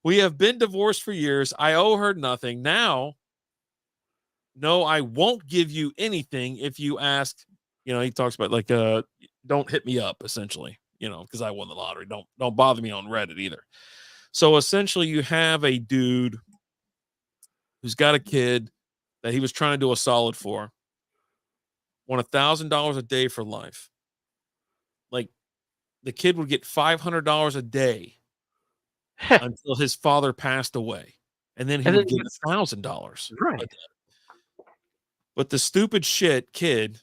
[SPEAKER 1] We have been divorced for years. I owe her nothing. Now, no, I won't give you anything if you ask. He talks about don't hit me up, essentially, because I won the lottery. Don't bother me on Reddit either. So essentially you have a dude who's got a kid that he was trying to do a solid for, won $1,000 a day for life. Like, the kid would get $500 a day until his father passed away. And then he would get $1,000.
[SPEAKER 2] Right.
[SPEAKER 1] But the stupid shit kid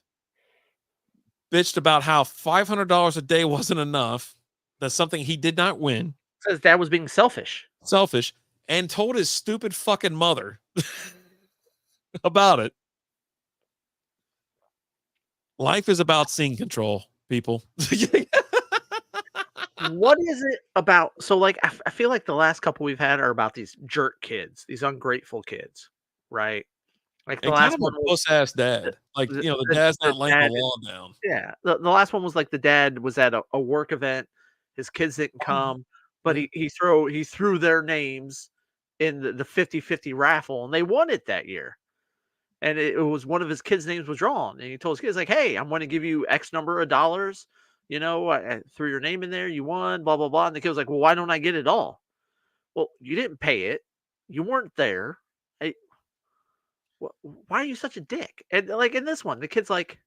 [SPEAKER 1] bitched about how $500 a day wasn't enough. That's something he did not win.
[SPEAKER 2] Says dad was being selfish.
[SPEAKER 1] And told his stupid fucking mother about it. Life is about scene control, people.
[SPEAKER 2] What is it about? So, like, I feel like the last couple we've had are about these jerk kids, these ungrateful kids, right? Like the
[SPEAKER 1] And
[SPEAKER 2] last
[SPEAKER 1] kind of
[SPEAKER 2] one
[SPEAKER 1] a
[SPEAKER 2] was
[SPEAKER 1] puss-ass dad. Like, the dad's not laying the law down.
[SPEAKER 2] Yeah, the last one was like the dad was at a work event, his kids didn't come, but he threw their names in the 50-50 raffle, and they won it that year. And it was one of his kids' names was drawn, and he told his kids like, "Hey, I'm going to give you X number of dollars. I threw your name in there. You won. Blah blah blah." And the kid was like, "Well, why don't I get it all?" Well, you didn't pay it. You weren't there. Why are you such a dick? And like in this one, the kid's like,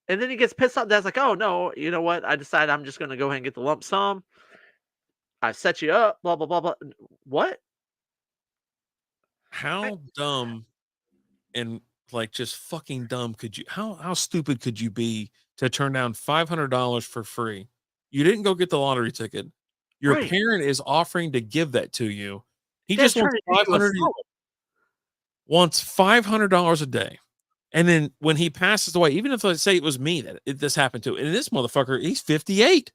[SPEAKER 2] and then he gets pissed off. Dad's like, "Oh no, you know what? I decided I'm just going to go ahead and get the lump sum. I set you up. Blah blah blah blah." What?
[SPEAKER 1] How dumb and just fucking dumb could you? How stupid could you be to turn down $500 for free? You didn't go get the lottery ticket. Your
[SPEAKER 2] Right.
[SPEAKER 1] parent is offering to give that to you. He
[SPEAKER 2] Dad's
[SPEAKER 1] just wants $500 a day. And then when he passes away, even if let's say it was me that this happened to, and this motherfucker, he's 58.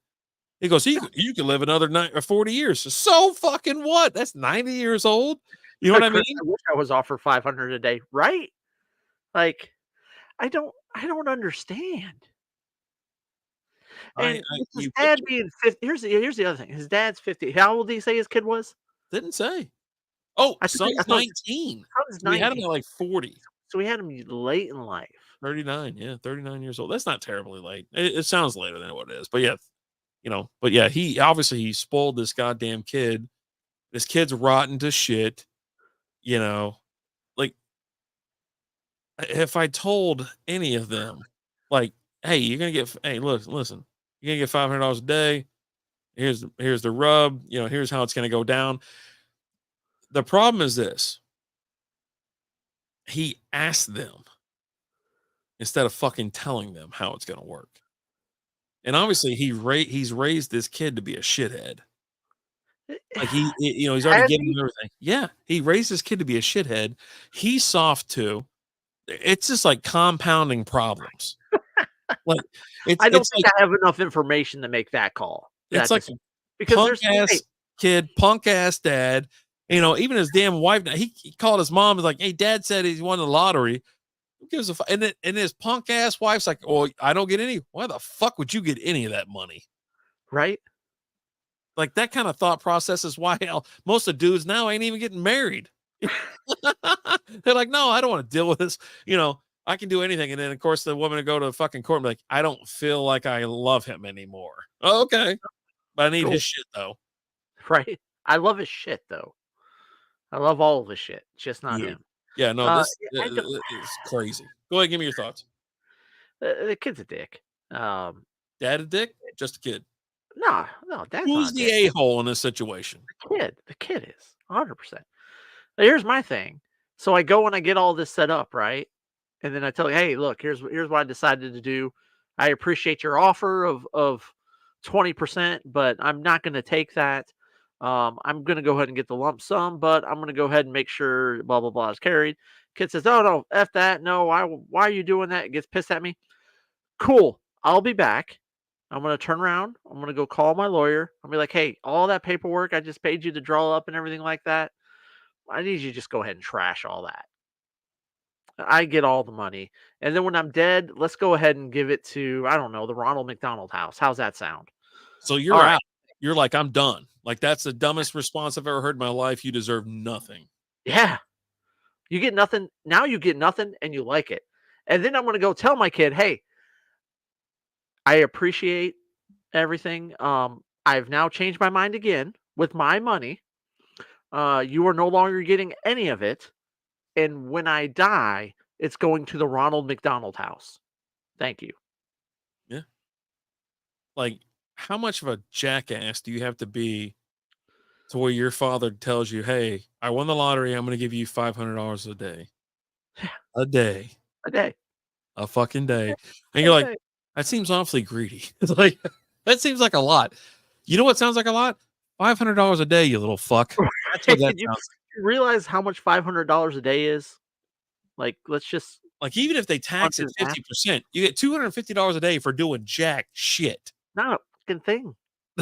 [SPEAKER 1] He goes, you can live another 40 years. So fucking what? That's 90 years old. You know what I mean?
[SPEAKER 2] I wish I was offered $500 a day, right? Like, I don't understand. And his dad being 50. Here's the other thing. His dad's 50. How old did he say his kid was?
[SPEAKER 1] Didn't say. Oh, son's 19. We had him at like 40.
[SPEAKER 2] So we had him late in life.
[SPEAKER 1] 39, yeah, 39 years old. That's not terribly late. It sounds later than what it is, but yeah, he spoiled this goddamn kid. This kid's rotten to shit. Like, if I told any of them, like, hey, listen, you're gonna get $500 a day. Here's the rub. Here's how it's gonna go down. The problem is this. He asked them instead of fucking telling them how it's gonna work. And obviously he's raised this kid to be a shithead. Like he's already given him everything. Yeah, he raised this kid to be a shithead. He's soft too. It's just like compounding problems. Like
[SPEAKER 2] I don't think I have enough information to make that call.
[SPEAKER 1] It's like because punk ass kid, punk ass dad. Even his damn wife. He called his mom. Was like, "Hey, dad said he won the lottery." Who gives a fuck? And his punk ass wife's like, "Oh, I don't get any. Why the fuck would you get any of that money?"
[SPEAKER 2] Right?
[SPEAKER 1] Like that kind of thought process is why most of the dudes now ain't even getting married. They're like, no, I don't want to deal with this. I can do anything. And then of course the woman would go to the fucking court and be like, I don't feel like I love him anymore. Oh, okay. But I need his shit though.
[SPEAKER 2] Right. I love his shit though. I love all of his shit, just not him.
[SPEAKER 1] Yeah, no, this
[SPEAKER 2] I don't,
[SPEAKER 1] is crazy. Go ahead, give me your thoughts.
[SPEAKER 2] the kid's a dick.
[SPEAKER 1] Dad a dick? Just a kid.
[SPEAKER 2] No, dad's
[SPEAKER 1] Who's
[SPEAKER 2] not a
[SPEAKER 1] the
[SPEAKER 2] dick.
[SPEAKER 1] a-hole in this situation?
[SPEAKER 2] The kid is 100%. Here's my thing. So I go and I get all this set up, right? And then I tell you, hey, look, here's what I decided to do. I appreciate your offer of 20%, but I'm not going to take that. I'm going to go ahead and get the lump sum, but I'm going to go ahead and make sure blah, blah, blah is carried. Kid says, oh, no, F that. No, why are you doing that? It gets pissed at me. Cool. I'll be back. I'm going to turn around. I'm going to go call my lawyer. I'll be like, hey, all that paperwork I just paid you to draw up and everything like that, I need you to just go ahead and trash all that. I get all the money. And then when I'm dead, let's go ahead and give it to, I don't know, the Ronald McDonald House. How's that sound?
[SPEAKER 1] So you're
[SPEAKER 2] All
[SPEAKER 1] out.
[SPEAKER 2] right.
[SPEAKER 1] You're like, I'm done. Like, that's the dumbest response I've ever heard in my life. You deserve nothing.
[SPEAKER 2] Yeah. You get nothing. Now you get nothing and you like it. And then I'm going to go tell my kid, hey, I appreciate everything. I've now changed my mind again with my money. You are no longer getting any of it. And when I die, it's going to the Ronald McDonald House. Thank you.
[SPEAKER 1] Yeah. Like, how much of a jackass do you have to be to where your father tells you, hey, I won the lottery. I'm going to give you $500 a day. A day.
[SPEAKER 2] A day.
[SPEAKER 1] A fucking day. And you're like, that seems awfully greedy. It's like, that seems like a lot. You know what sounds like a lot? $500 a day, you little fuck. That's what that
[SPEAKER 2] You
[SPEAKER 1] sounds
[SPEAKER 2] realize how much $500 a day is? Like, let's just
[SPEAKER 1] like. Even if they tax it 50%, you get $250 a day for doing jack shit.
[SPEAKER 2] not a fucking thing.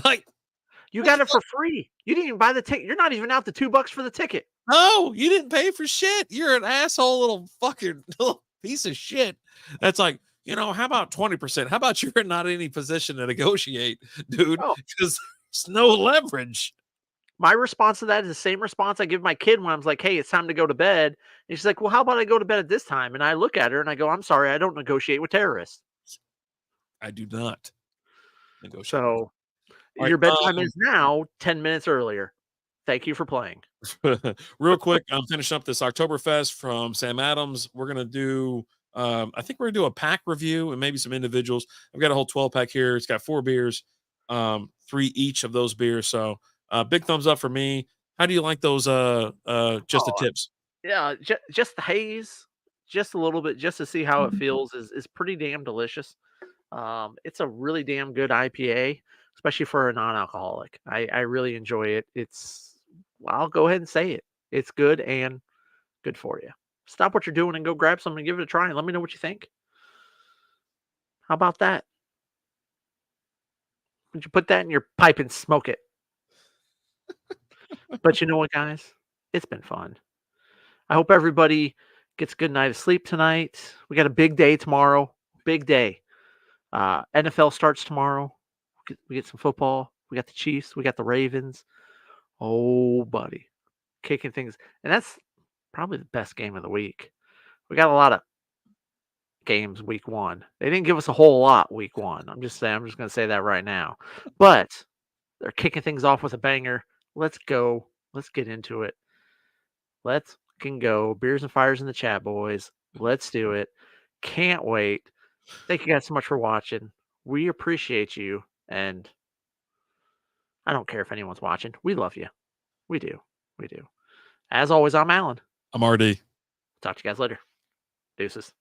[SPEAKER 1] Like,
[SPEAKER 2] You got it for free. You didn't even buy the ticket. You're not even out the $2 for the ticket.
[SPEAKER 1] no, you didn't pay for shit. You're an asshole little fucking little piece of shit. That's like, how about 20%? How about you're not in any position to negotiate, dude?
[SPEAKER 2] Oh.
[SPEAKER 1] Because there's no leverage.
[SPEAKER 2] My response to that is the same response I give my kid when I was like, hey, it's time to go to bed. And she's like, well, how about I go to bed at this time? And I look at her and I go, I'm sorry, I don't negotiate with terrorists.
[SPEAKER 1] I do not negotiate.
[SPEAKER 2] So your bedtime is now 10 minutes earlier. Thank you for playing.
[SPEAKER 1] Real quick, I'm finishing up this Oktoberfest from Sam Adams. We're going to do, I think we're going to do a pack review and maybe some individuals. I've got a whole 12 pack here. It's got 4 beers, 3 each of those beers. So big thumbs up for me. How do you like those, just the tips?
[SPEAKER 2] Yeah, just the haze, just a little bit, just to see how it feels is pretty damn delicious. It's a really damn good IPA, especially for a non-alcoholic. I really enjoy it. I'll go ahead and say it. It's good and good for you. Stop what you're doing and go grab something and give it a try and let me know what you think. How about that? Would you put that in your pipe and smoke it? But you know what, guys? It's been fun. I hope everybody gets a good night of sleep tonight. We got a big day tomorrow. Big day. NFL starts tomorrow. We get some football. We got the Chiefs. We got the Ravens. Oh, buddy. Kicking things. And that's probably the best game of the week. We got a lot of games week 1. They didn't give us a whole lot week 1. I'm just going to say that right now. But they're kicking things off with a banger. Let's go. Let's get into it. Let's fucking go. Beers and fires in the chat, boys. Let's do it. Can't wait. Thank you guys so much for watching. We appreciate you. And I don't care if anyone's watching. We love you. We do. We do. As always, I'm Alan.
[SPEAKER 1] I'm RD.
[SPEAKER 2] Talk to you guys later. Deuces.